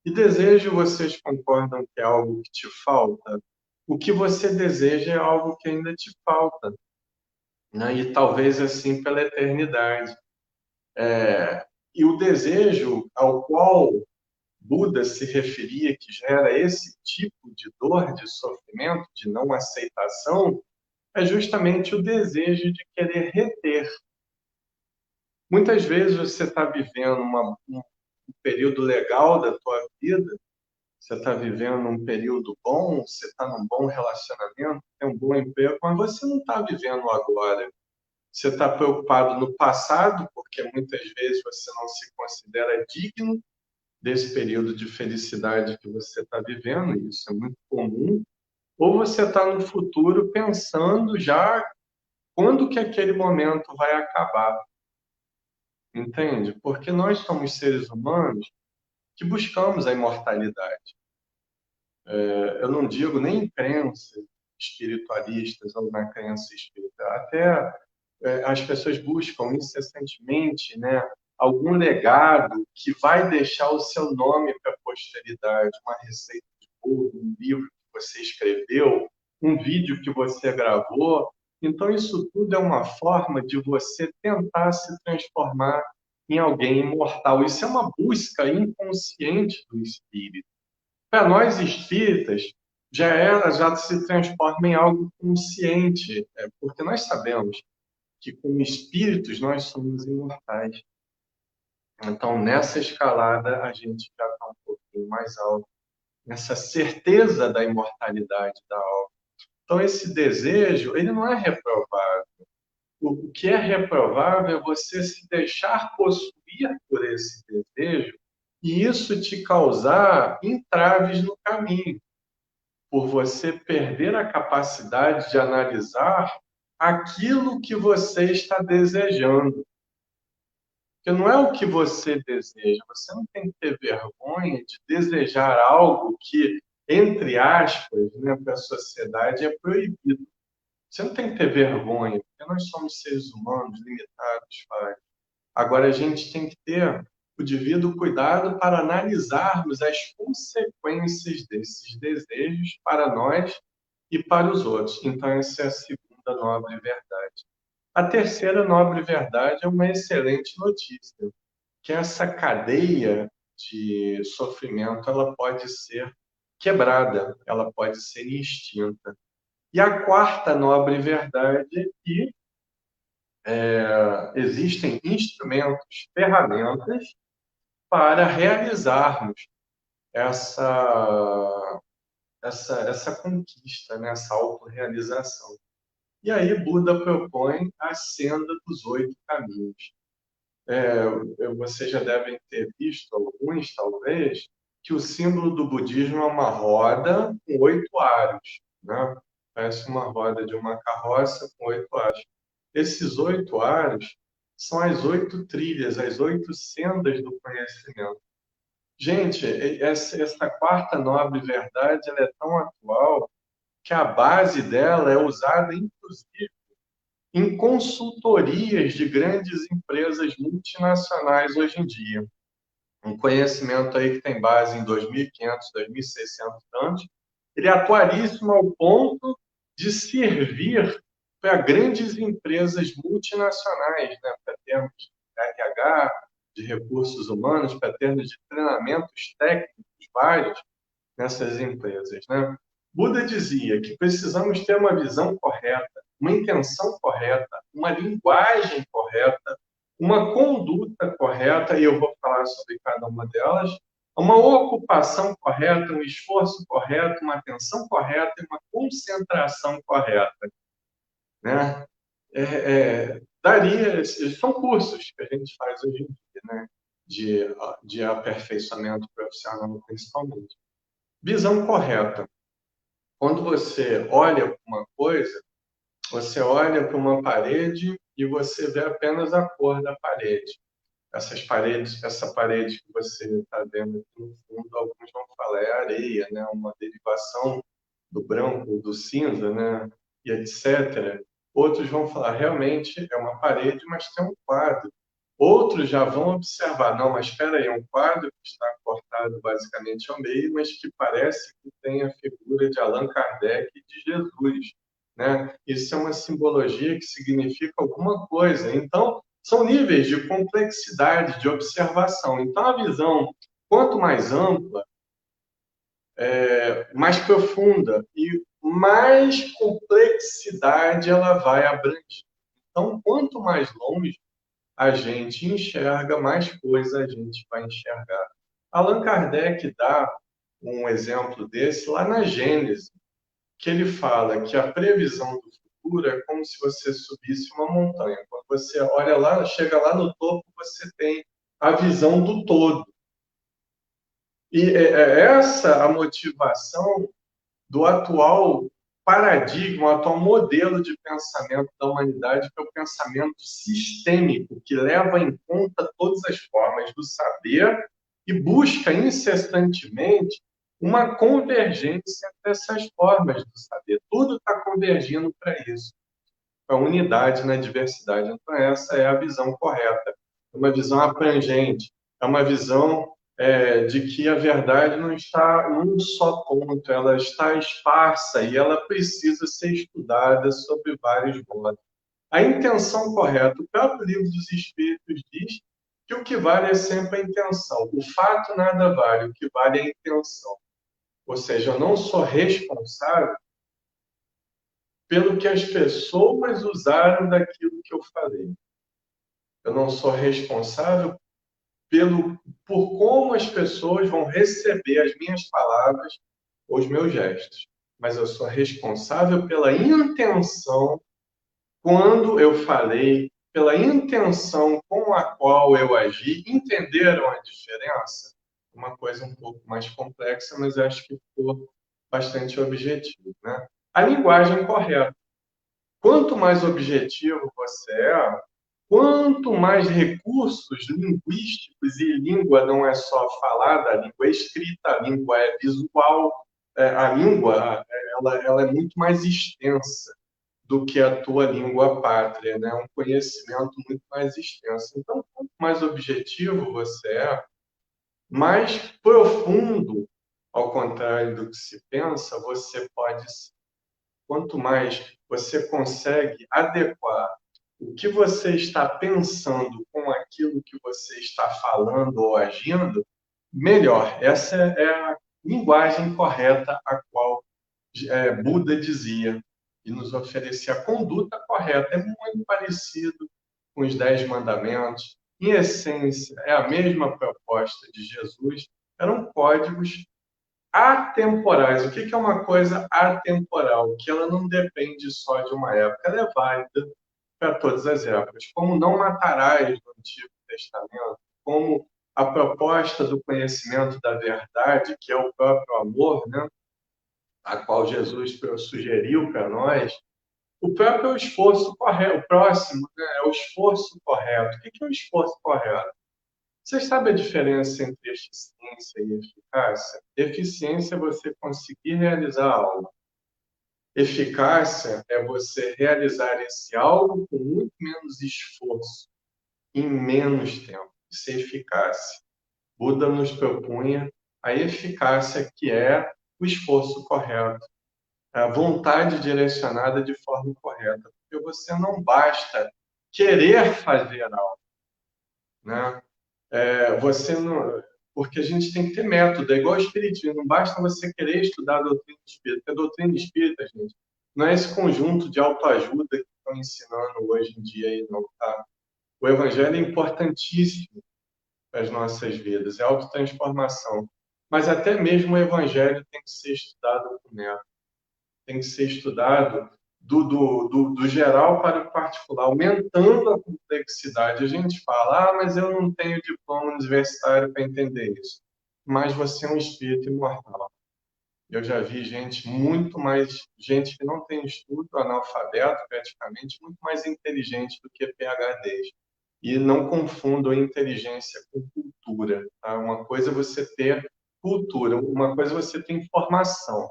[SPEAKER 3] E desejo, vocês concordam que é algo que te falta? O que você deseja é algo que ainda te falta, né? E talvez assim pela eternidade. E o desejo ao qual Buda se referia, que gera esse tipo de dor, de sofrimento, de não aceitação, é justamente o desejo de querer reter. Muitas vezes você está vivendo um período legal da tua vida, você está vivendo um período bom, você está num bom relacionamento, tem um bom emprego, mas você não está vivendo agora. Você está preocupado no passado, porque muitas vezes você não se considera digno desse período de felicidade que você está vivendo, e isso é muito comum. Ou você está no futuro pensando já quando que aquele momento vai acabar, entende? Porque nós somos seres humanos que buscamos a imortalidade. Eu não digo nem em crenças espiritualistas ou na crença espírita, até as pessoas buscam incessantemente, né, algum legado que vai deixar o seu nome para a posteridade, uma receita de bolo, um livro que você escreveu, um vídeo que você gravou. Então, isso tudo é uma forma de você tentar se transformar em alguém imortal. Isso é uma busca inconsciente do espírito. Para nós espíritas, já se transforma em algo consciente, porque nós sabemos que como espíritos nós somos imortais. Então, nessa escalada, a gente já está um pouquinho mais alto, nessa certeza da imortalidade da alma. Então, esse desejo, ele não é reprovável. O que é reprovável é você se deixar possuir por esse desejo e isso te causar entraves no caminho, por você perder a capacidade de analisar aquilo que você está desejando. Porque não é o que você deseja. Você não tem que ter vergonha de desejar algo que, entre aspas, né, para a sociedade é proibido. Você não tem que ter vergonha, porque nós somos seres humanos limitados, pai. Agora a gente tem que ter o devido cuidado para analisarmos as consequências desses desejos para nós e para os outros. Então, essa é a segunda nobre verdade. A terceira nobre verdade é uma excelente notícia, que essa cadeia de sofrimento ela pode ser quebrada, ela pode ser extinta. E a quarta nobre verdade é que existem instrumentos, ferramentas para realizarmos essa conquista, né? Essa autorrealização. E aí Buda propõe a senda dos 8 caminhos. Vocês já devem ter visto, alguns talvez, que o símbolo do budismo é uma roda com 8 aros, né? Parece uma roda de uma carroça com 8 aros. Esses 8 aros são as 8 trilhas, as 8 sendas do conhecimento. Gente, essa quarta nobre verdade ela é tão atual que a base dela é usada, inclusive, em consultorias de grandes empresas multinacionais hoje em dia. Um conhecimento aí que tem base em 2.500, 2.600 anos, ele é atualíssimo ao ponto de servir para grandes empresas multinacionais, né? Para termos de RH, de recursos humanos, para termos de treinamentos técnicos vários nessas empresas, né? Buda dizia que precisamos ter uma visão correta, uma intenção correta, uma linguagem correta, uma conduta correta, e eu vou falar sobre cada uma delas, uma ocupação correta, um esforço correto, uma atenção correta e uma concentração correta, né? São cursos que a gente faz hoje em dia, né? De aperfeiçoamento profissional, principalmente. Visão correta. quando você olha para uma coisa, você olha para uma parede e você vê apenas a cor da parede. Essa parede que você está vendo aqui no fundo, alguns vão falar é areia, né? Uma derivação do branco, do cinza, né? E etc. Outros vão falar, realmente é uma parede, mas tem um quadro. Outros já vão observar, não, mas espera aí, é um quadro que está cortado basicamente ao meio, mas que parece que tem a figura de Allan Kardec e de Jesus, né? Isso é uma simbologia que significa alguma coisa. Então, são níveis de complexidade, de observação. Então, a visão, quanto mais ampla, mais profunda e mais complexidade ela vai abranger. Então, quanto mais longe a gente enxerga, mais coisa a gente vai enxergar. Allan Kardec dá um exemplo desse lá na Gênesis, que ele fala que a previsão do futuro é como se você subisse uma montanha. Quando você olha lá, chega lá no topo, você tem a visão do todo. E é essa a motivação do atual paradigma, o atual modelo de pensamento da humanidade, que é o pensamento sistêmico, que leva em conta todas as formas do saber e busca incessantemente uma convergência dessas formas do saber. Tudo está convergindo para isso, para a unidade na diversidade. Então, essa é a visão correta. É uma visão abrangente, é uma visão de que a verdade não está num só ponto, ela está esparsa e ela precisa ser estudada sobre vários modos. A intenção correta, o próprio Livro dos Espíritos diz que o que vale é sempre a intenção. O fato nada vale, o que vale é a intenção. Ou seja, eu não sou responsável pelo que as pessoas usaram daquilo que eu falei. Eu não sou responsável por como as pessoas vão receber as minhas palavras ou os meus gestos. Mas eu sou responsável pela intenção quando eu falei, pela intenção com a qual eu agi. Entenderam a diferença? Uma coisa um pouco mais complexa, mas acho que ficou bastante objetivo, né? A linguagem correta. Quanto mais objetivo você é, quanto mais recursos linguísticos, e língua não é só falada, a língua é escrita, a língua é visual, a língua ela é muito mais extensa do que a tua língua pátria, né? Um conhecimento muito mais extenso. Então, quanto mais objetivo você é, mais profundo, ao contrário do que se pensa, você pode ser. Quanto mais você consegue adequar o que você está pensando com aquilo que você está falando ou agindo, melhor. Essa é a linguagem correta a qual Buda dizia e nos oferecia. A conduta correta é muito parecido com os 10 mandamentos. Em essência, é a mesma proposta de Jesus. Eram códigos atemporais. O que é uma coisa atemporal? Que ela não depende só de uma época, ela é válida para todas as épocas. Como não matarás no Antigo Testamento, como a proposta do conhecimento da verdade, que é o próprio amor, né, a qual Jesus sugeriu para nós, o próprio é o esforço correto, o próximo, né, é o esforço correto. O que é o esforço correto? Vocês sabem a diferença entre eficiência e eficácia? Eficiência é você conseguir realizar algo. Eficácia é você realizar esse algo com muito menos esforço, em menos tempo. Isso é eficácia. Buda nos propunha a eficácia, que é o esforço correto, a vontade direcionada de forma correta. Porque você não basta querer fazer algo, né? Você não, porque a gente tem que ter método, é igual ao espiritismo, não basta você querer estudar a doutrina espírita, porque a doutrina espírita, gente, não é esse conjunto de autoajuda que estão ensinando hoje em dia aí, não, tá? O evangelho é importantíssimo para as nossas vidas, é autotransformação, mas até mesmo o evangelho tem que ser estudado com método, tem que ser estudado do geral para o particular, aumentando a complexidade. A gente fala, mas eu não tenho diploma universitário para entender isso. Mas você é um espírito imortal. Eu já vi gente muito mais, gente que não tem estudo, analfabeto praticamente, muito mais inteligente do que PhDs. E não confundam inteligência com cultura. Tá? Uma coisa é você ter cultura, uma coisa é você ter informação.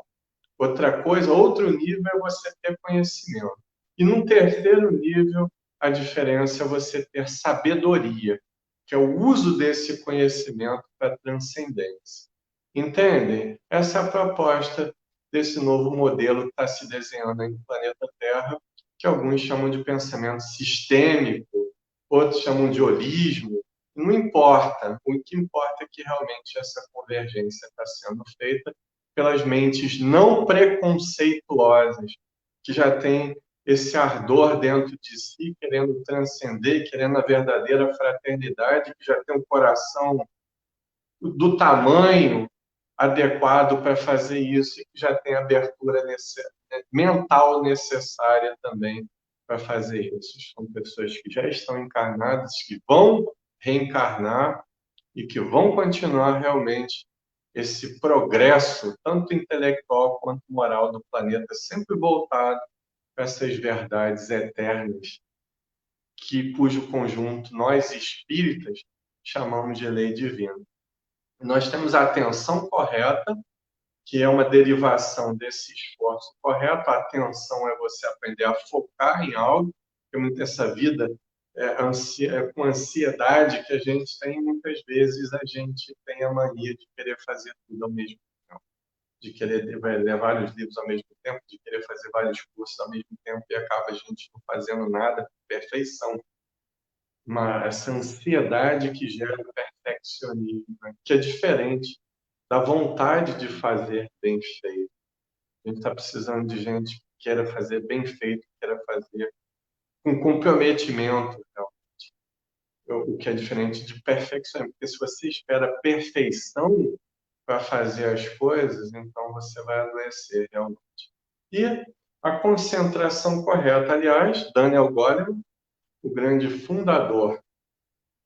[SPEAKER 3] Outra coisa, outro nível é você ter conhecimento. E num terceiro nível, a diferença é você ter sabedoria, que é o uso desse conhecimento para transcendência. Entendem? Essa é a proposta desse novo modelo que está se desenhando no planeta Terra, que alguns chamam de pensamento sistêmico, outros chamam de holismo. Não importa. O que importa é que realmente essa convergência está sendo feita pelas mentes não preconceituosas, que já têm esse ardor dentro de si, querendo transcender, querendo a verdadeira fraternidade, que já tem um coração do tamanho adequado para fazer isso e que já tem a abertura mental necessária também para fazer isso. São pessoas que já estão encarnadas, que vão reencarnar e que vão continuar realmente esse progresso, tanto intelectual quanto moral do planeta, sempre voltado para essas verdades eternas, cujo conjunto nós espíritas chamamos de lei divina. Nós temos a atenção correta, que é uma derivação desse esforço correto. A atenção é você aprender a focar em algo, porque muita essa vida com ansiedade que a gente tem, muitas vezes a gente tem a mania de querer fazer tudo ao mesmo tempo, de querer ler vários livros ao mesmo tempo, de querer fazer vários cursos ao mesmo tempo e acaba a gente não fazendo nada com perfeição. Essa ansiedade que gera perfeccionismo, né? Que é diferente da vontade de fazer bem feito. A gente está precisando de gente que queira fazer bem feito, que queira fazer com comprometimento, o que é diferente de perfeição. Porque se você espera perfeição para fazer as coisas, então você vai adoecer realmente. E a concentração correta, aliás, Daniel Goleman, o grande fundador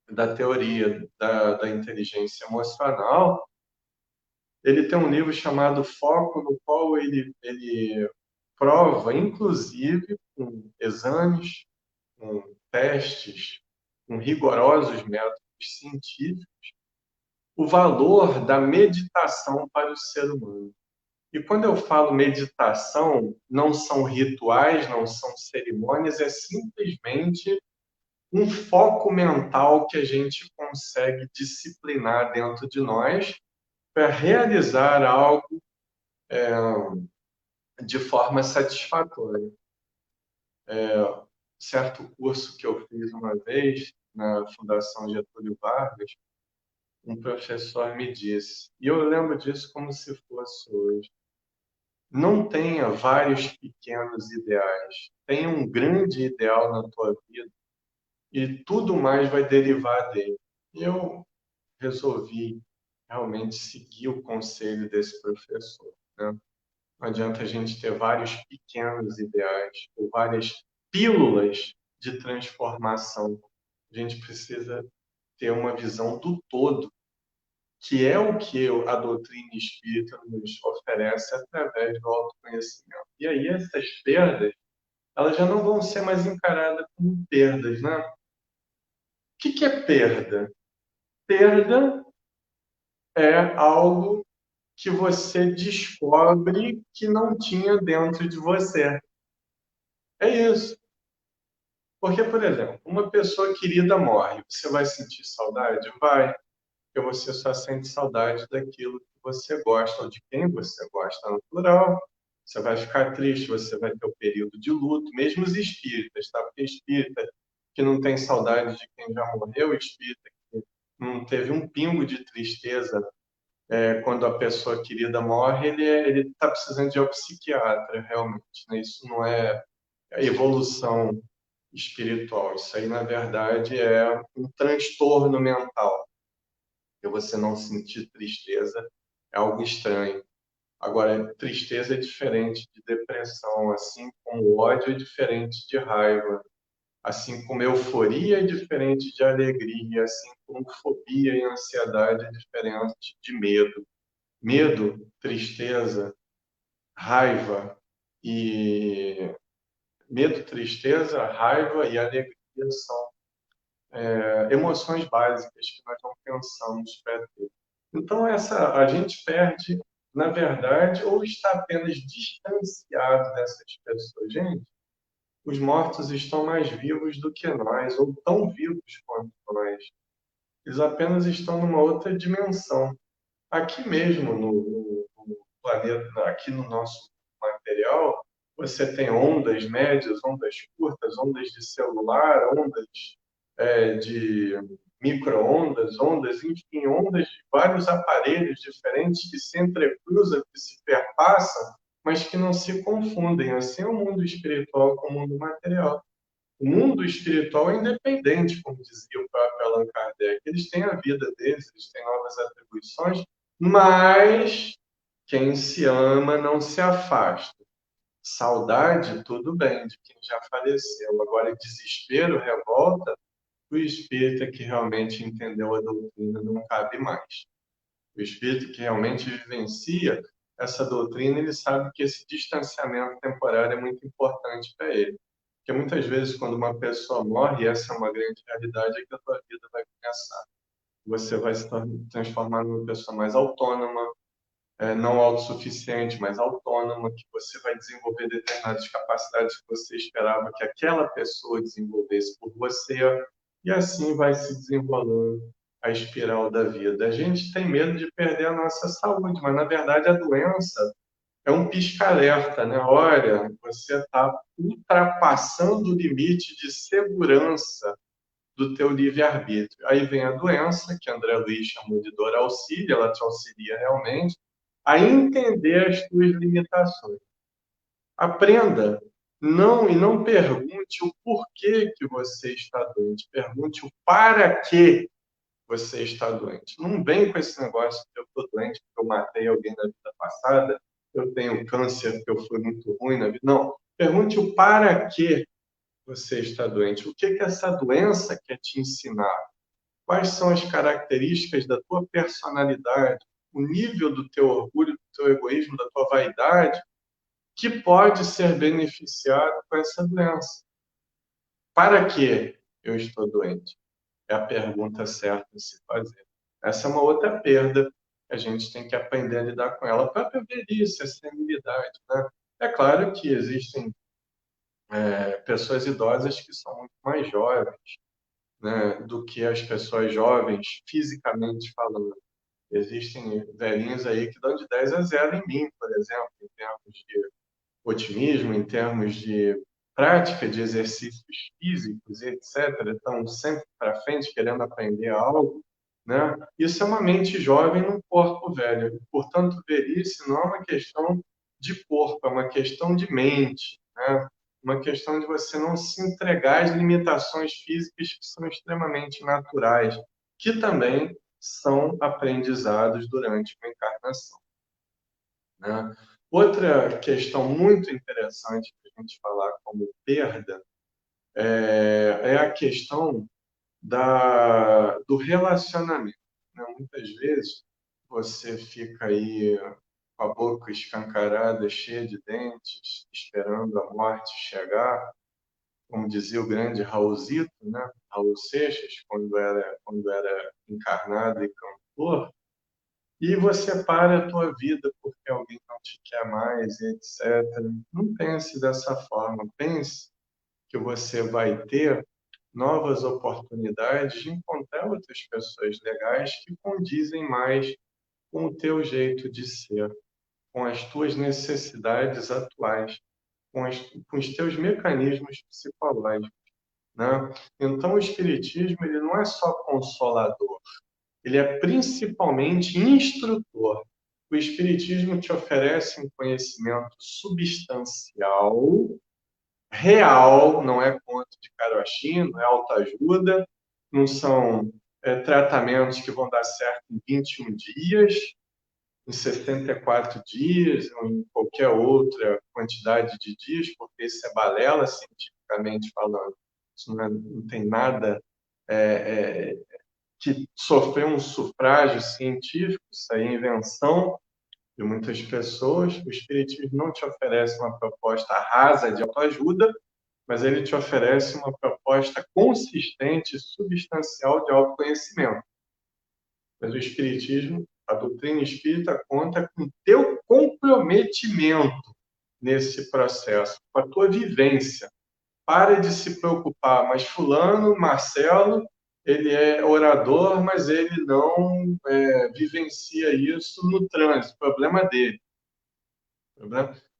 [SPEAKER 3] da teoria da inteligência emocional, ele tem um livro chamado Foco, no qual ele prova, inclusive, com exames, com testes, com rigorosos métodos científicos, o valor da meditação para o ser humano. E quando eu falo meditação, não são rituais, não são cerimônias, é simplesmente um foco mental que a gente consegue disciplinar dentro de nós para realizar algo de forma satisfatória. Certo curso que eu fiz uma vez na Fundação Getúlio Vargas, um professor me disse, e eu lembro disso como se fosse hoje: não tenha vários pequenos ideais, tenha um grande ideal na tua vida e tudo mais vai derivar dele. E eu resolvi realmente seguir o conselho desse professor, né? Não adianta a gente ter vários pequenos ideais ou várias pílulas de transformação. A gente precisa ter uma visão do todo, que é o que a doutrina espírita nos oferece através do autoconhecimento. E aí essas perdas, elas já não vão ser mais encaradas como perdas, né? O que é perda? Perda é algo que você descobre que não tinha dentro de você. É isso. Porque, por exemplo, uma pessoa querida morre. Você vai sentir saudade? Vai. Porque você só sente saudade daquilo que você gosta ou de quem você gosta, natural. Você vai ficar triste, você vai ter o período de luto. Mesmo os espíritas, tá? Porque espírita que não tem saudade de quem já morreu, espírita que não teve um pingo de tristeza quando a pessoa querida morre, ele está precisando de um psiquiatra, realmente, né? Isso não é evolução espiritual. Isso aí, na verdade, é um transtorno mental. Que você não sentir tristeza é algo estranho. Agora, tristeza é diferente de depressão, assim como ódio é diferente de raiva, assim como euforia é diferente de alegria, assim como fobia e ansiedade é diferente de medo. Medo, tristeza, raiva e medo, tristeza, raiva e alegria são emoções básicas que nós não pensamos para ter. Então, a gente perde, na verdade, ou está apenas distanciado dessas pessoas. Gente, os mortos estão mais vivos do que nós, ou tão vivos quanto nós. Eles apenas estão numa outra dimensão. Aqui mesmo, no planeta, aqui no nosso material, você tem ondas médias, ondas curtas, ondas de celular, ondas de micro-ondas, ondas, enfim, ondas de vários aparelhos diferentes que se entrecruzam, que se perpassam, mas que não se confundem. Assim é o mundo espiritual com o mundo material. O mundo espiritual é independente, como dizia o próprio Allan Kardec. Eles têm a vida deles, eles têm novas atribuições, mas quem se ama não se afasta. Saudade, tudo bem, de quem já faleceu. Agora, desespero, revolta, o espírita que realmente entendeu a doutrina não cabe mais. O espírito que realmente vivencia essa doutrina, ele sabe que esse distanciamento temporário é muito importante para ele. Porque muitas vezes, quando uma pessoa morre, e essa é uma grande realidade, é que a tua vida vai começar. Você vai se transformar numa pessoa mais autônoma, não autossuficiente, mas autônoma, que você vai desenvolver determinadas capacidades que você esperava que aquela pessoa desenvolvesse por você, e assim vai se desenrolando a espiral da vida. A gente tem medo de perder a nossa saúde, mas na verdade a doença é um pisca-alerta, né? Olha, você está ultrapassando o limite de segurança do teu livre-arbítrio. Aí vem a doença, que André Luiz chamou de dor auxília, ela te auxilia realmente a entender as tuas limitações. Aprenda, não pergunte o porquê que você está doente, pergunte o para que você está doente. Não vem com esse negócio que eu estou doente porque eu matei alguém na vida passada, eu tenho câncer porque eu fui muito ruim na vida. Não, pergunte o para que você está doente. O que essa doença quer te ensinar? Quais são as características da tua personalidade, o nível do teu orgulho, do teu egoísmo, da tua vaidade, que pode ser beneficiado com essa doença? Para que eu estou doente? É a pergunta certa a se fazer. Essa é uma outra perda que a gente tem que aprender a lidar com ela. A própria velhice, a senilidade, né? É claro que existem pessoas idosas que são muito mais jovens, né, do que as pessoas jovens, fisicamente falando. Existem velhinhos aí que dão de 10 a 0 em mim, por exemplo, em termos de otimismo, em termos de prática de exercícios físicos, etc. Estão sempre para frente, querendo aprender algo, né? Isso é uma mente jovem num corpo velho. Portanto, velhice não é uma questão de corpo, é uma questão de mente, né? Uma questão de você não se entregar às limitações físicas que são extremamente naturais, que também são aprendizados durante uma encarnação, né? Outra questão muito interessante para a gente falar como perda é a questão do relacionamento, né? Muitas vezes você fica aí com a boca escancarada, cheia de dentes, esperando a morte chegar, como dizia o grande Raulzito, né? Raul Seixas, quando era encarnado e cantor, e você para a tua vida porque alguém não te quer mais, etc. Não pense dessa forma. Pense que você vai ter novas oportunidades de encontrar outras pessoas legais que condizem mais com o teu jeito de ser, com as tuas necessidades atuais, com os teus mecanismos psicológicos, né? Então, o Espiritismo ele não é só consolador, ele é principalmente instrutor. O Espiritismo te oferece um conhecimento substancial, real, não é conto de carochinha, não é autoajuda, não são tratamentos que vão dar certo em 21 dias, em 64 dias, ou em qualquer outra quantidade de dias, porque isso é balela, cientificamente falando. Isso não tem nada que sofreu um sufrágio científico, isso aí é invenção de muitas pessoas. O Espiritismo não te oferece uma proposta rasa de autoajuda, mas ele te oferece uma proposta consistente e substancial de autoconhecimento. Mas o Espiritismo, a doutrina espírita, conta com teu comprometimento nesse processo, com a tua vivência. Pare de se preocupar, mas fulano, Marcelo, ele é orador, mas ele não vivencia isso no trânsito, problema dele.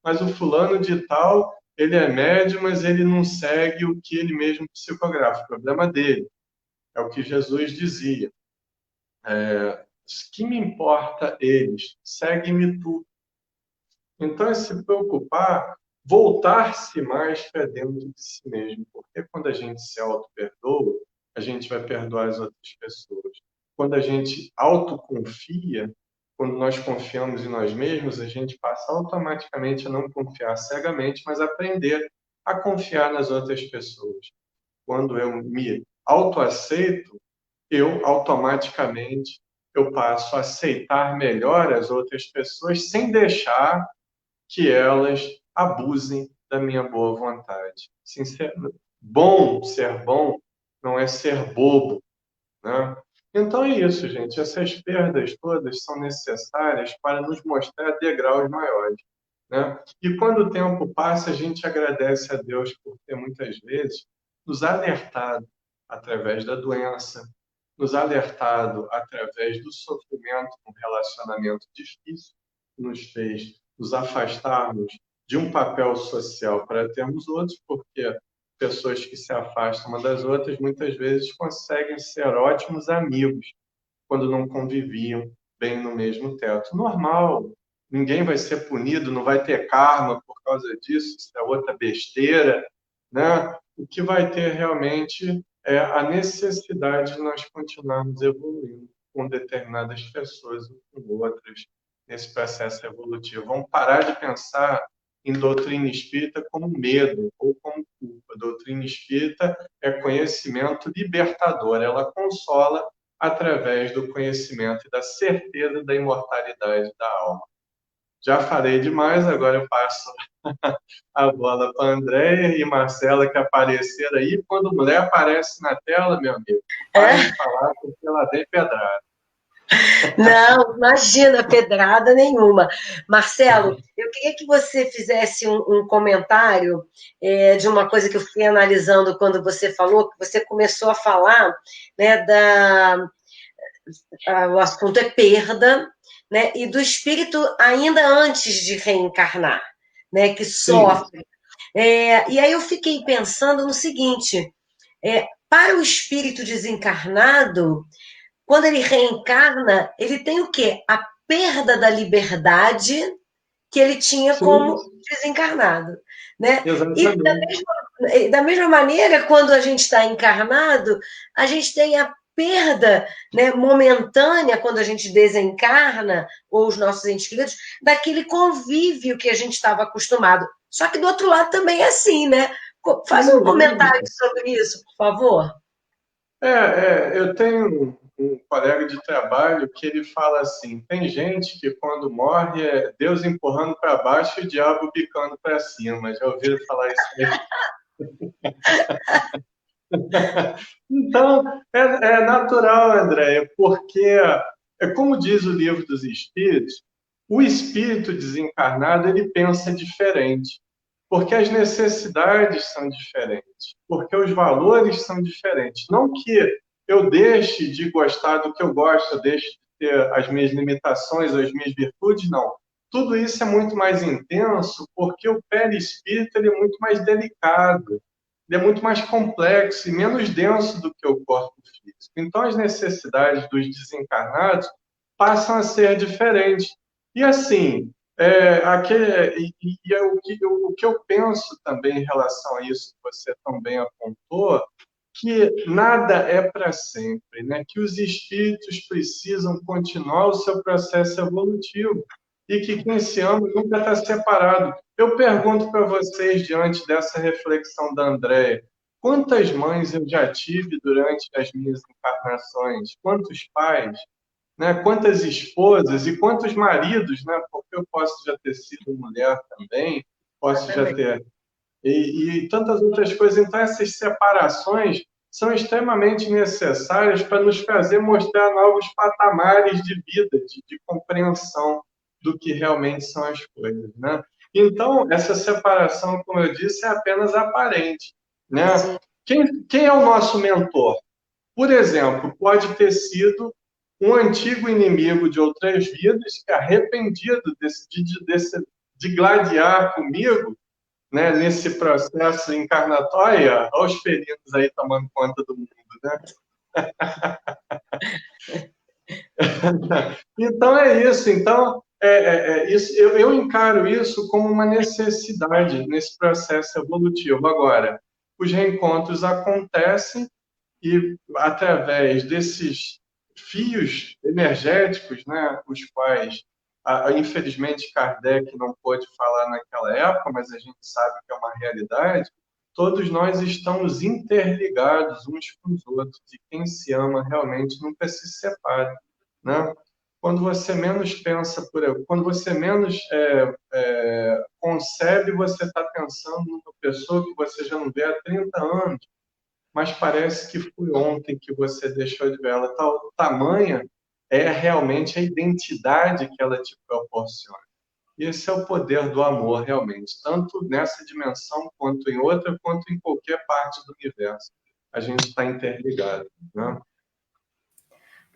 [SPEAKER 3] Mas o fulano de tal, ele é médium, mas ele não segue o que ele mesmo psicografa, problema dele. É o que Jesus dizia. Que me importa eles? Segue-me tu. Então, é se preocupar, voltar-se mais para dentro de si mesmo. Porque quando a gente se auto-perdoa, a gente vai perdoar as outras pessoas. Quando a gente autoconfia, quando nós confiamos em nós mesmos, a gente passa automaticamente a não confiar cegamente, mas aprender a confiar nas outras pessoas. Quando eu me autoaceito, eu automaticamente eu passo a aceitar melhor as outras pessoas sem deixar que elas abusem da minha boa vontade. Ser bom não é ser bobo, né? Então é isso, gente. Essas perdas todas são necessárias para nos mostrar degraus maiores, né? E quando o tempo passa, a gente agradece a Deus por ter muitas vezes nos alertado através da doença, nos alertado através do sofrimento, um relacionamento difícil, que nos fez nos afastarmos de um papel social para termos outros, porque pessoas que se afastam uma das outras muitas vezes conseguem ser ótimos amigos quando não conviviam bem no mesmo teto. Normal, ninguém vai ser punido, não vai ter karma por causa disso, isso é outra besteira, né? O que vai ter realmente é a necessidade de nós continuarmos evoluindo com determinadas pessoas ou com outras nesse processo evolutivo. Vamos parar de pensar em doutrina espírita como medo ou como culpa. A doutrina espírita é conhecimento libertador, ela consola através do conhecimento e da certeza da imortalidade da alma. Já falei demais, agora eu passo a bola para a Andréia e Marcela que apareceram aí. Quando mulher aparece na tela, meu amigo, para de falar porque ela vem pedrada.
[SPEAKER 2] Não, imagina, pedrada nenhuma. Marcelo, eu queria que você fizesse um comentário de uma coisa que eu fui analisando quando você falou, que você começou a falar, né, o assunto é perda, né, e do espírito ainda antes de reencarnar, né, que sofre. E aí eu fiquei pensando no seguinte, para o espírito desencarnado, quando ele reencarna, ele tem o quê? A perda da liberdade que ele tinha como desencarnado, né? E da mesma maneira, quando a gente está encarnado, a gente tem a perda, né, momentânea, quando a gente desencarna, ou os nossos entes queridos, daquele convívio que a gente estava acostumado. Só que do outro lado também é assim, né? Faz um comentário sobre isso, por favor.
[SPEAKER 3] Eu tenho um colega de trabalho que ele fala assim, tem gente que quando morre é Deus empurrando para baixo e o diabo bicando para cima. Já ouviram falar isso aí? Então, é natural, Andréia, porque, como diz o Livro dos Espíritos, o espírito desencarnado ele pensa diferente, porque as necessidades são diferentes, porque os valores são diferentes. Não que eu deixe de gostar do que eu gosto, eu deixe de ter as minhas limitações, as minhas virtudes, não. Tudo isso é muito mais intenso, porque o perispírito ele é muito mais delicado, ele é muito mais complexo e menos denso do que o corpo físico. Então, as necessidades dos desencarnados passam a ser diferentes. E assim, o que eu penso também em relação a isso que você também apontou, que nada é para sempre, né? Que os espíritos precisam continuar o seu processo evolutivo e que quem se ama nunca está separado. Eu pergunto para vocês, diante dessa reflexão da Andréia, quantas mães eu já tive durante as minhas encarnações? Quantos pais? né? Quantas esposas e quantos maridos, né? Porque eu posso já ter sido mulher também, posso já ter... E tantas outras coisas. Então, essas separações são extremamente necessárias para nos fazer mostrar novos patamares de vida, de compreensão do que realmente são as coisas, né? Então, essa separação, como eu disse, é apenas aparente, né? Quem é o nosso mentor? Por exemplo, pode ter sido um antigo inimigo de outras vidas que, arrependido de gladiar comigo, né, nesse processo encarnatório, olha os feridos aí tomando conta do mundo, né? Então é isso. Então isso, eu encaro isso como uma necessidade nesse processo evolutivo. Agora, os reencontros acontecem e através desses fios energéticos, né, os quais, infelizmente, Kardec não pôde falar naquela época, mas a gente sabe que é uma realidade, todos nós estamos interligados uns com os outros, e quem se ama realmente nunca se separa, né? Quando você menos pensa quando você menos concebe, você está pensando numa pessoa que você já não vê há 30 anos, mas parece que foi ontem que você deixou de ver ela. Tamanha é realmente a identidade que ela te proporciona. E esse é o poder do amor, realmente, tanto nessa dimensão, quanto em outra, quanto em qualquer parte do universo. A gente está interligado, né?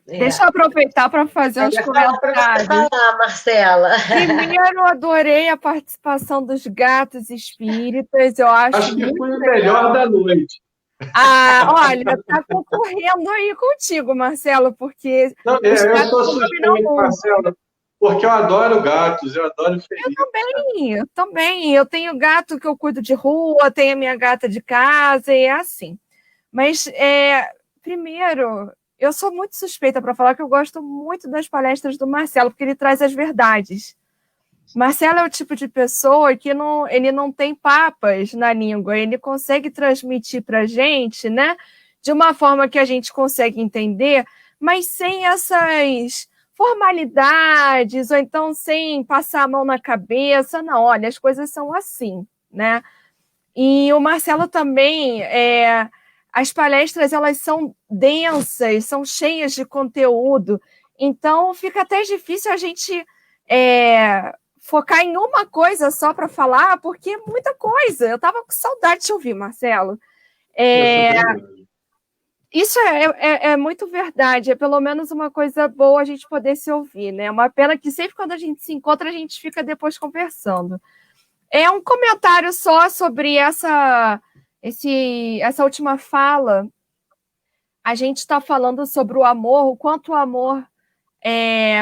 [SPEAKER 1] Deixa eu aproveitar para fazer uns comentários.
[SPEAKER 2] Falar, Marcela.
[SPEAKER 1] Primeiro, adorei a participação dos gatos espíritas. Eu acho
[SPEAKER 3] que
[SPEAKER 1] muito
[SPEAKER 3] foi o
[SPEAKER 1] legal.
[SPEAKER 3] Melhor da noite.
[SPEAKER 1] Olha, está concorrendo aí contigo, Marcelo, porque
[SPEAKER 3] não, eu sou suspeito, Marcela, porque eu adoro gatos, eu adoro felinos.
[SPEAKER 1] Eu também. Eu tenho gato que eu cuido de rua, tenho a minha gata de casa, e é assim. Mas, primeiro, eu sou muito suspeita para falar que eu gosto muito das palestras do Marcelo, porque ele traz as verdades. Marcelo é o tipo de pessoa que ele não tem papas na língua, ele consegue transmitir para a gente, né, de uma forma que a gente consegue entender, mas sem essas formalidades, ou então sem passar a mão na cabeça. Não, olha, as coisas são assim, né? E o Marcelo também, as palestras, elas são densas, são cheias de conteúdo, então fica até difícil a gente focar em uma coisa só para falar, porque é muita coisa. Eu estava com saudade de te ouvir, Marcelo. Isso é muito verdade, é pelo menos uma coisa boa a gente poder se ouvir, né? Uma pena que sempre quando a gente se encontra, a gente fica depois conversando. É um comentário só sobre essa última fala. A gente está falando sobre o amor, o quanto o amor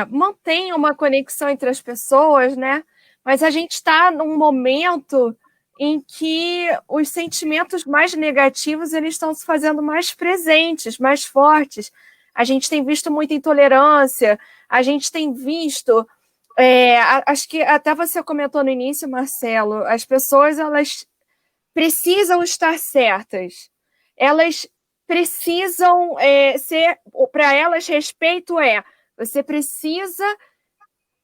[SPEAKER 1] mantém uma conexão entre as pessoas, né? Mas a gente está num momento em que os sentimentos mais negativos eles estão se fazendo mais presentes, mais fortes. A gente tem visto muita intolerância, a gente tem visto... acho que até você comentou no início, Marcelo, as pessoas elas precisam estar certas. Elas precisam ser... Para elas, respeito você precisa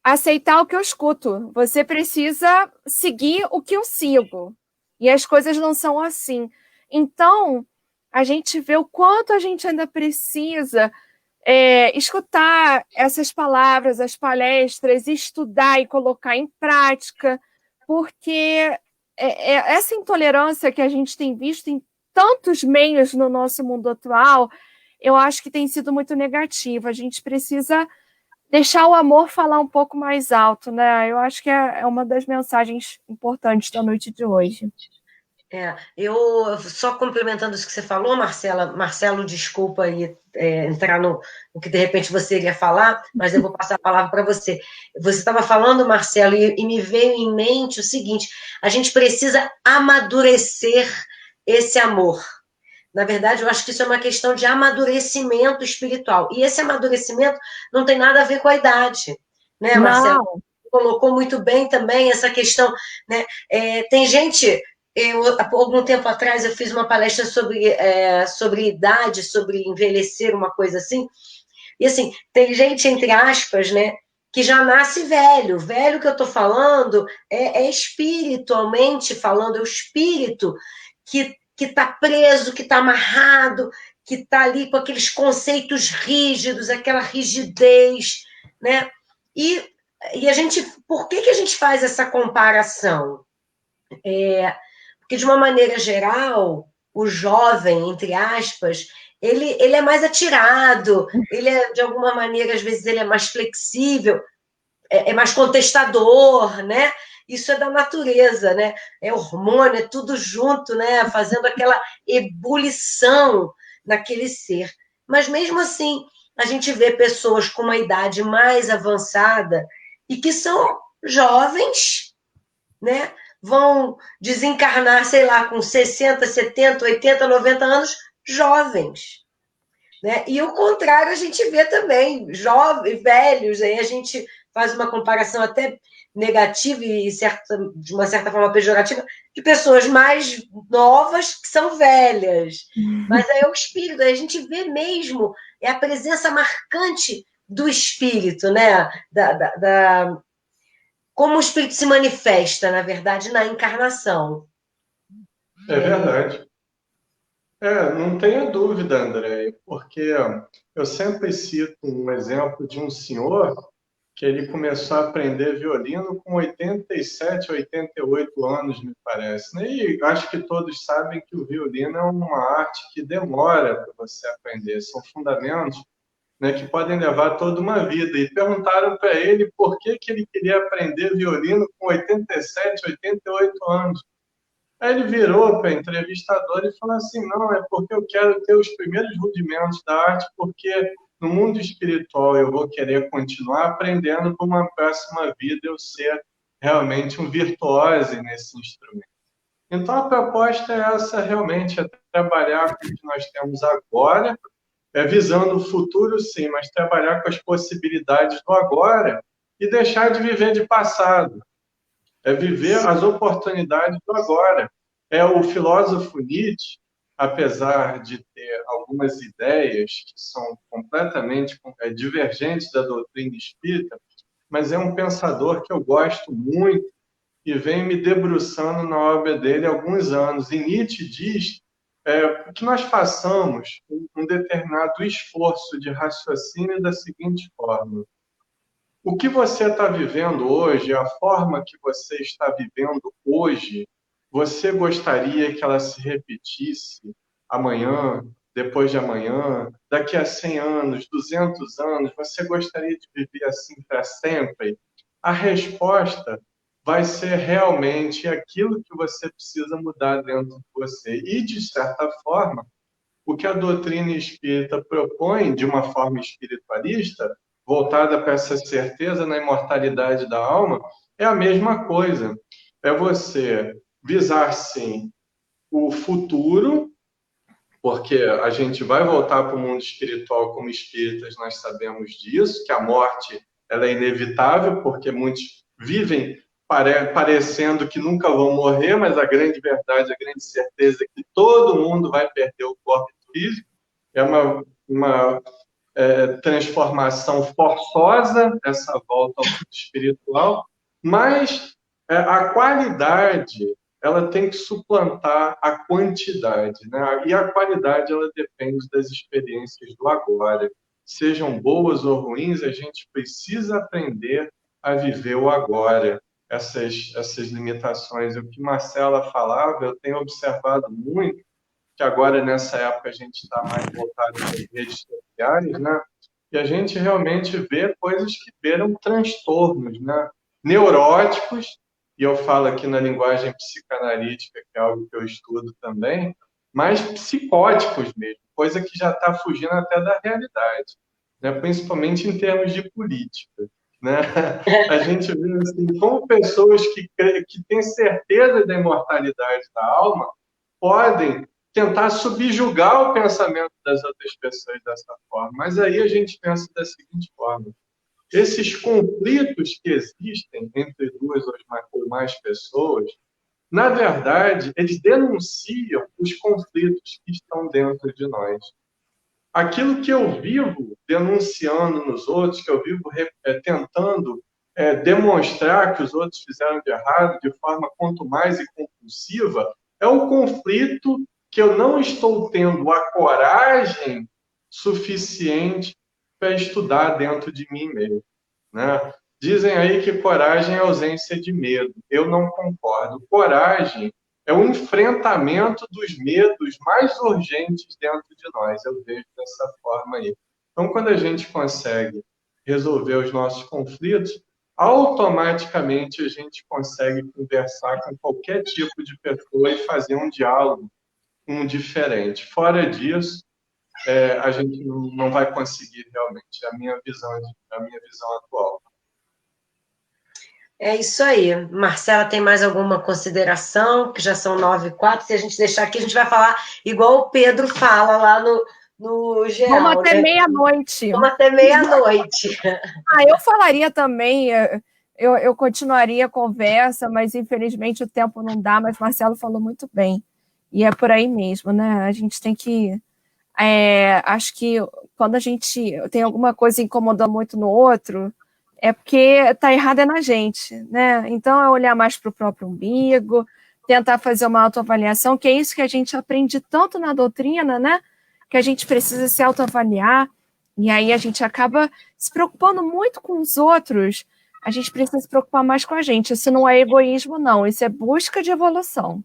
[SPEAKER 1] aceitar o que eu escuto. Você precisa seguir o que eu sigo. E as coisas não são assim. Então, a gente vê o quanto a gente ainda precisa escutar essas palavras, as palestras, estudar e colocar em prática, porque essa intolerância que a gente tem visto em tantos meios no nosso mundo atual, eu acho que tem sido muito negativa. A gente precisa deixar o amor falar um pouco mais alto, né? Eu acho que é uma das mensagens importantes da noite de hoje.
[SPEAKER 2] Eu só complementando isso que você falou, Marcelo, desculpa aí entrar no que de repente você iria falar, mas eu vou passar a palavra para você. Você estava falando, Marcelo, e me veio em mente o seguinte: a gente precisa amadurecer esse amor. Na verdade, eu acho que isso é uma questão de amadurecimento espiritual. E esse amadurecimento não tem nada a ver com a idade, né, Marcelo?
[SPEAKER 1] Não.
[SPEAKER 2] Colocou muito bem também essa questão, né? Tem gente... há algum tempo atrás, eu fiz uma palestra sobre idade, sobre envelhecer, uma coisa assim, E assim, tem gente, entre aspas, né, que já nasce velho. Velho que eu estou falando é espiritualmente falando, é o espírito que está preso, que está amarrado, que está ali com aqueles conceitos rígidos, aquela rigidez, né? E a gente, por que a gente faz essa comparação? Porque, de uma maneira geral, o jovem, entre aspas, ele é mais atirado, ele é, de alguma maneira, às vezes, ele é mais flexível, é mais contestador, né? Isso é da natureza, né? É hormônio, é tudo junto, né? Fazendo aquela ebulição naquele ser. Mas, mesmo assim, a gente vê pessoas com uma idade mais avançada e que são jovens, né? Vão desencarnar, sei lá, com 60, 70, 80, 90 anos, jovens. Né? E o contrário a gente vê também, jovens, velhos, aí a gente faz uma comparação até negativa e de uma certa forma pejorativa, de pessoas mais novas que são velhas. Mas aí é o espírito, aí a gente vê mesmo, é a presença marcante do espírito, né? Como o espírito se manifesta, na verdade, na encarnação.
[SPEAKER 3] É verdade. Não tenha dúvida, André, porque eu sempre cito um exemplo de um senhor que ele começou a aprender violino com 87, 88 anos, me parece, né? E acho que todos sabem que o violino é uma arte que demora para você aprender, são fundamentos, né, que podem levar toda uma vida. E perguntaram para ele por que ele queria aprender violino com 87, 88 anos. Aí ele virou para o entrevistador e falou assim, não, é porque eu quero ter os primeiros rudimentos da arte, porque no mundo espiritual eu vou querer continuar aprendendo para uma próxima vida eu ser realmente um virtuose nesse instrumento. Então a proposta é essa realmente, é trabalhar com o que nós temos agora, visando o futuro sim, mas trabalhar com as possibilidades do agora e deixar de viver de passado. É viver as oportunidades do agora. O filósofo Nietzsche, apesar de ter algumas ideias que são completamente divergentes da doutrina espírita, mas é um pensador que eu gosto muito e venho me debruçando na obra dele há alguns anos. E Nietzsche diz que nós façamos um determinado esforço de raciocínio da seguinte forma: o que você está vivendo hoje, a forma que você está vivendo hoje, você gostaria que ela se repetisse amanhã, depois de amanhã, daqui a 100 anos, 200 anos? Você gostaria de viver assim para sempre? A resposta vai ser realmente aquilo que você precisa mudar dentro de você. E, de certa forma, o que a doutrina espírita propõe, de uma forma espiritualista, voltada para essa certeza na imortalidade da alma, é a mesma coisa. É você visar, sim, o futuro, porque a gente vai voltar para o mundo espiritual como espíritas, nós sabemos disso, que a morte ela é inevitável, porque muitos vivem parecendo que nunca vão morrer, mas a grande verdade, a grande certeza é que todo mundo vai perder o corpo físico. É uma transformação forçosa, essa volta ao mundo espiritual, mas a qualidade ela tem que suplantar a quantidade, né? E a qualidade ela depende das experiências do agora. Sejam boas ou ruins, a gente precisa aprender a viver o agora. Essas limitações. O que Marcela falava, eu tenho observado muito, que agora nessa época a gente está mais voltado para as redes sociais, né? E a gente realmente vê coisas que beiram transtornos, né? Neuróticos, e eu falo aqui na linguagem psicanalítica, que é algo que eu estudo também, mas psicóticos mesmo, coisa que já está fugindo até da realidade, né? Principalmente em termos de política. Né? A gente vê assim, como pessoas que têm certeza da imortalidade da alma podem tentar subjugar o pensamento das outras pessoas dessa forma. Mas aí a gente pensa da seguinte forma: esses conflitos que existem entre duas ou mais pessoas, na verdade, eles denunciam os conflitos que estão dentro de nós. aquilo que eu vivo denunciando nos outros, que eu vivo tentando demonstrar que os outros fizeram de errado de forma quanto mais e compulsiva, é um conflito que eu não estou tendo a coragem suficiente para estudar dentro de mim mesmo, né? Dizem aí que coragem é ausência de medo. Eu não concordo. Coragem é o enfrentamento dos medos mais urgentes dentro de nós. Eu vejo dessa forma aí. Então, quando a gente consegue resolver os nossos conflitos, automaticamente a gente consegue conversar com qualquer tipo de pessoa e fazer um diálogo diferente. Fora disso, a gente não vai conseguir realmente. A minha visão atual.
[SPEAKER 2] É isso aí. Marcela, tem mais alguma consideração? Que já são 9h04. Se a gente deixar aqui, a gente vai falar igual o Pedro fala lá no geral.
[SPEAKER 1] Vamos até meia-noite.
[SPEAKER 2] Vamos até meia-noite.
[SPEAKER 1] Eu falaria também, eu continuaria a conversa, mas infelizmente o tempo não dá, mas Marcelo falou muito bem. E é por aí mesmo, né? A gente tem que... acho que quando a gente tem alguma coisa incomodando muito no outro, é porque está errado na gente, né? Então é olhar mais para o próprio umbigo, tentar fazer uma autoavaliação, que é isso que a gente aprende tanto na doutrina, né? Que a gente precisa se autoavaliar, e aí a gente acaba se preocupando muito com os outros. A gente precisa se preocupar mais com a gente. Isso não é egoísmo, não. Isso é busca de evolução.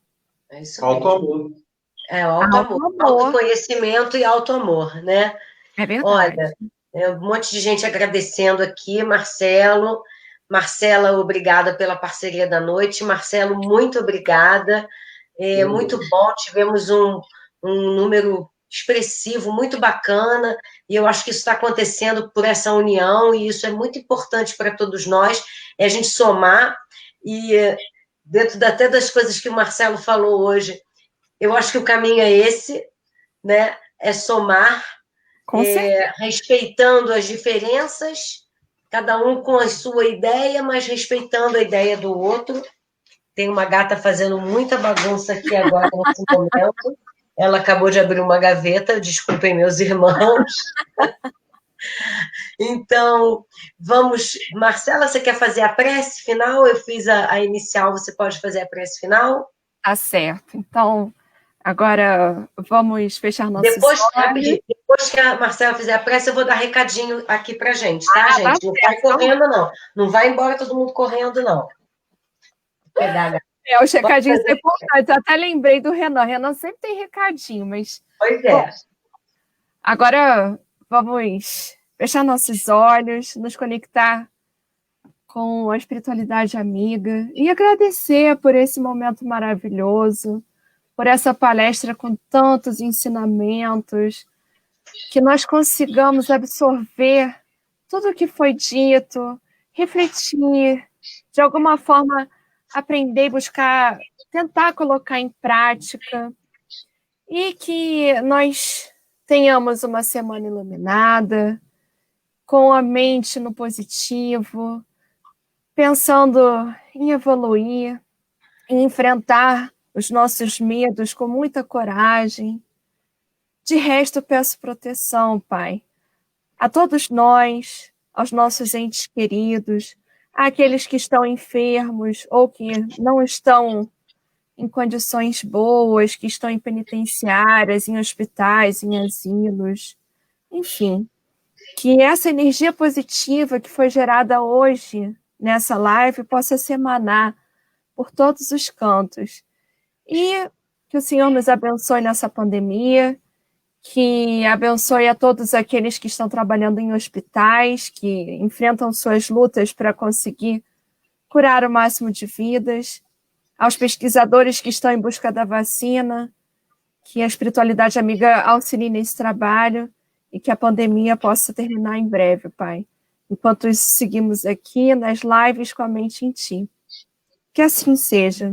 [SPEAKER 3] É isso mesmo. Autoamor.
[SPEAKER 2] Autoamor. Autoconhecimento e autoamor, né?
[SPEAKER 1] É verdade.
[SPEAKER 2] Olha, um monte de gente agradecendo aqui, Marcelo. Marcela, obrigada pela parceria da noite. Marcelo, muito obrigada. Muito bom, tivemos um número expressivo, muito bacana, e eu acho que isso está acontecendo por essa união, e isso é muito importante para todos nós, é a gente somar, e dentro até das coisas que o Marcelo falou hoje, eu acho que o caminho é esse, né? É somar, respeitando as diferenças, cada um com a sua ideia, mas respeitando a ideia do outro. Tem uma gata fazendo muita bagunça aqui agora nesse momento. Ela acabou de abrir uma gaveta, desculpem meus irmãos. Então, vamos... Marcela, você quer fazer a prece final? Eu fiz a inicial, você pode fazer a prece final?
[SPEAKER 1] Tá certo. Então, agora vamos fechar nossos
[SPEAKER 2] olhos. Depois que a Marcela fizer a prece, eu vou dar recadinho aqui pra gente, tá, gente? Não vai correndo, não. Não vai embora todo mundo correndo, não. Vou pegar a gaveta.
[SPEAKER 1] Os recadinhos são importantes. Eu até lembrei do Renan. Renan sempre tem recadinho, mas...
[SPEAKER 2] Pois é. Bom,
[SPEAKER 1] agora vamos fechar nossos olhos, nos conectar com a espiritualidade amiga e agradecer por esse momento maravilhoso, por essa palestra com tantos ensinamentos, que nós consigamos absorver tudo o que foi dito, refletir, de alguma forma aprender e buscar, tentar colocar em prática, e que nós tenhamos uma semana iluminada, com a mente no positivo, pensando em evoluir, em enfrentar os nossos medos com muita coragem. De resto, peço proteção, Pai, a todos nós, aos nossos entes queridos, àqueles que estão enfermos ou que não estão em condições boas, que estão em penitenciárias, em hospitais, em asilos, enfim, que essa energia positiva que foi gerada hoje nessa live possa se emanar por todos os cantos. E que o Senhor nos abençoe nessa pandemia, que abençoe a todos aqueles que estão trabalhando em hospitais, que enfrentam suas lutas para conseguir curar o máximo de vidas, aos pesquisadores que estão em busca da vacina, que a espiritualidade amiga auxilie nesse trabalho e que a pandemia possa terminar em breve, Pai. Enquanto isso, seguimos aqui nas lives com a mente em Ti. Que assim seja.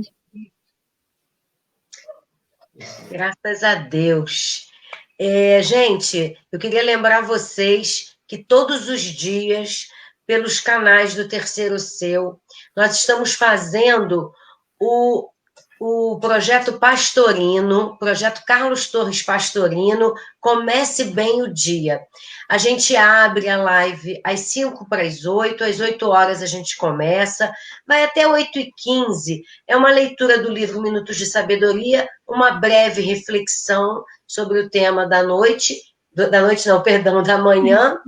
[SPEAKER 2] Graças a Deus. Gente, eu queria lembrar vocês que todos os dias, pelos canais do Terceiro Seu, nós estamos fazendo o projeto Pastorino, projeto Carlos Torres Pastorino, Comece Bem o Dia. A gente abre a live às 5 para as 8, às 8 horas a gente começa, vai até 8h15. É uma leitura do livro Minutos de Sabedoria, uma breve reflexão sobre o tema da noite, da manhã,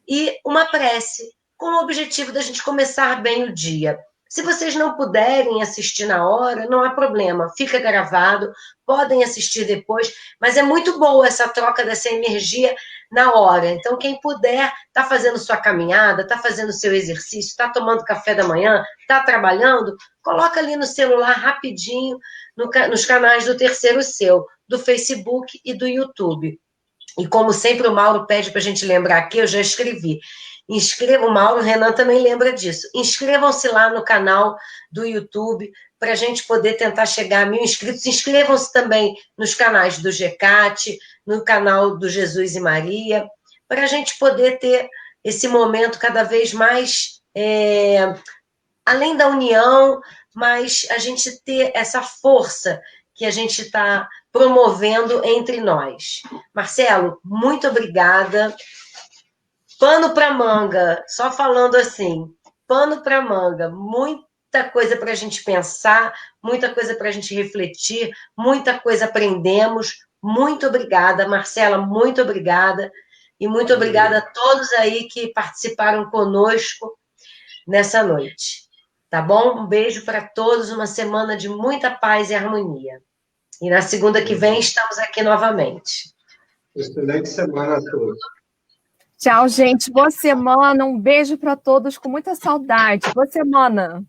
[SPEAKER 2] e uma prece, com o objetivo da gente começar bem o dia. Se vocês não puderem assistir na hora, não há problema, fica gravado, podem assistir depois, mas é muito boa essa troca dessa energia na hora. Então, quem puder, está fazendo sua caminhada, está fazendo seu exercício, está tomando café da manhã, está trabalhando, coloca ali no celular rapidinho, nos canais do Terceiro Seu, do Facebook e do YouTube. E como sempre o Mauro pede para a gente lembrar aqui, eu já escrevi. O Mauro, o Renan também lembra disso. Inscrevam-se lá no canal do YouTube para a gente poder tentar chegar a 1.000 inscritos. Inscrevam-se também nos canais do GCAT, no canal do Jesus e Maria, para a gente poder ter esse momento cada vez mais, além da união, mas a gente ter essa força que a gente está promovendo entre nós. Marcelo, muito obrigada. Pano para manga, só falando assim, pano para manga, muita coisa para a gente pensar, muita coisa para a gente refletir, muita coisa aprendemos. Muito obrigada, Marcela, muito obrigada. E muito obrigada a todos aí que participaram conosco nessa noite. Tá bom? Um beijo para todos, uma semana de muita paz e harmonia. E na segunda que vem estamos aqui novamente.
[SPEAKER 3] Excelente semana a todos.
[SPEAKER 1] Tchau, gente. Boa semana. Um beijo para todos com muita saudade. Boa semana.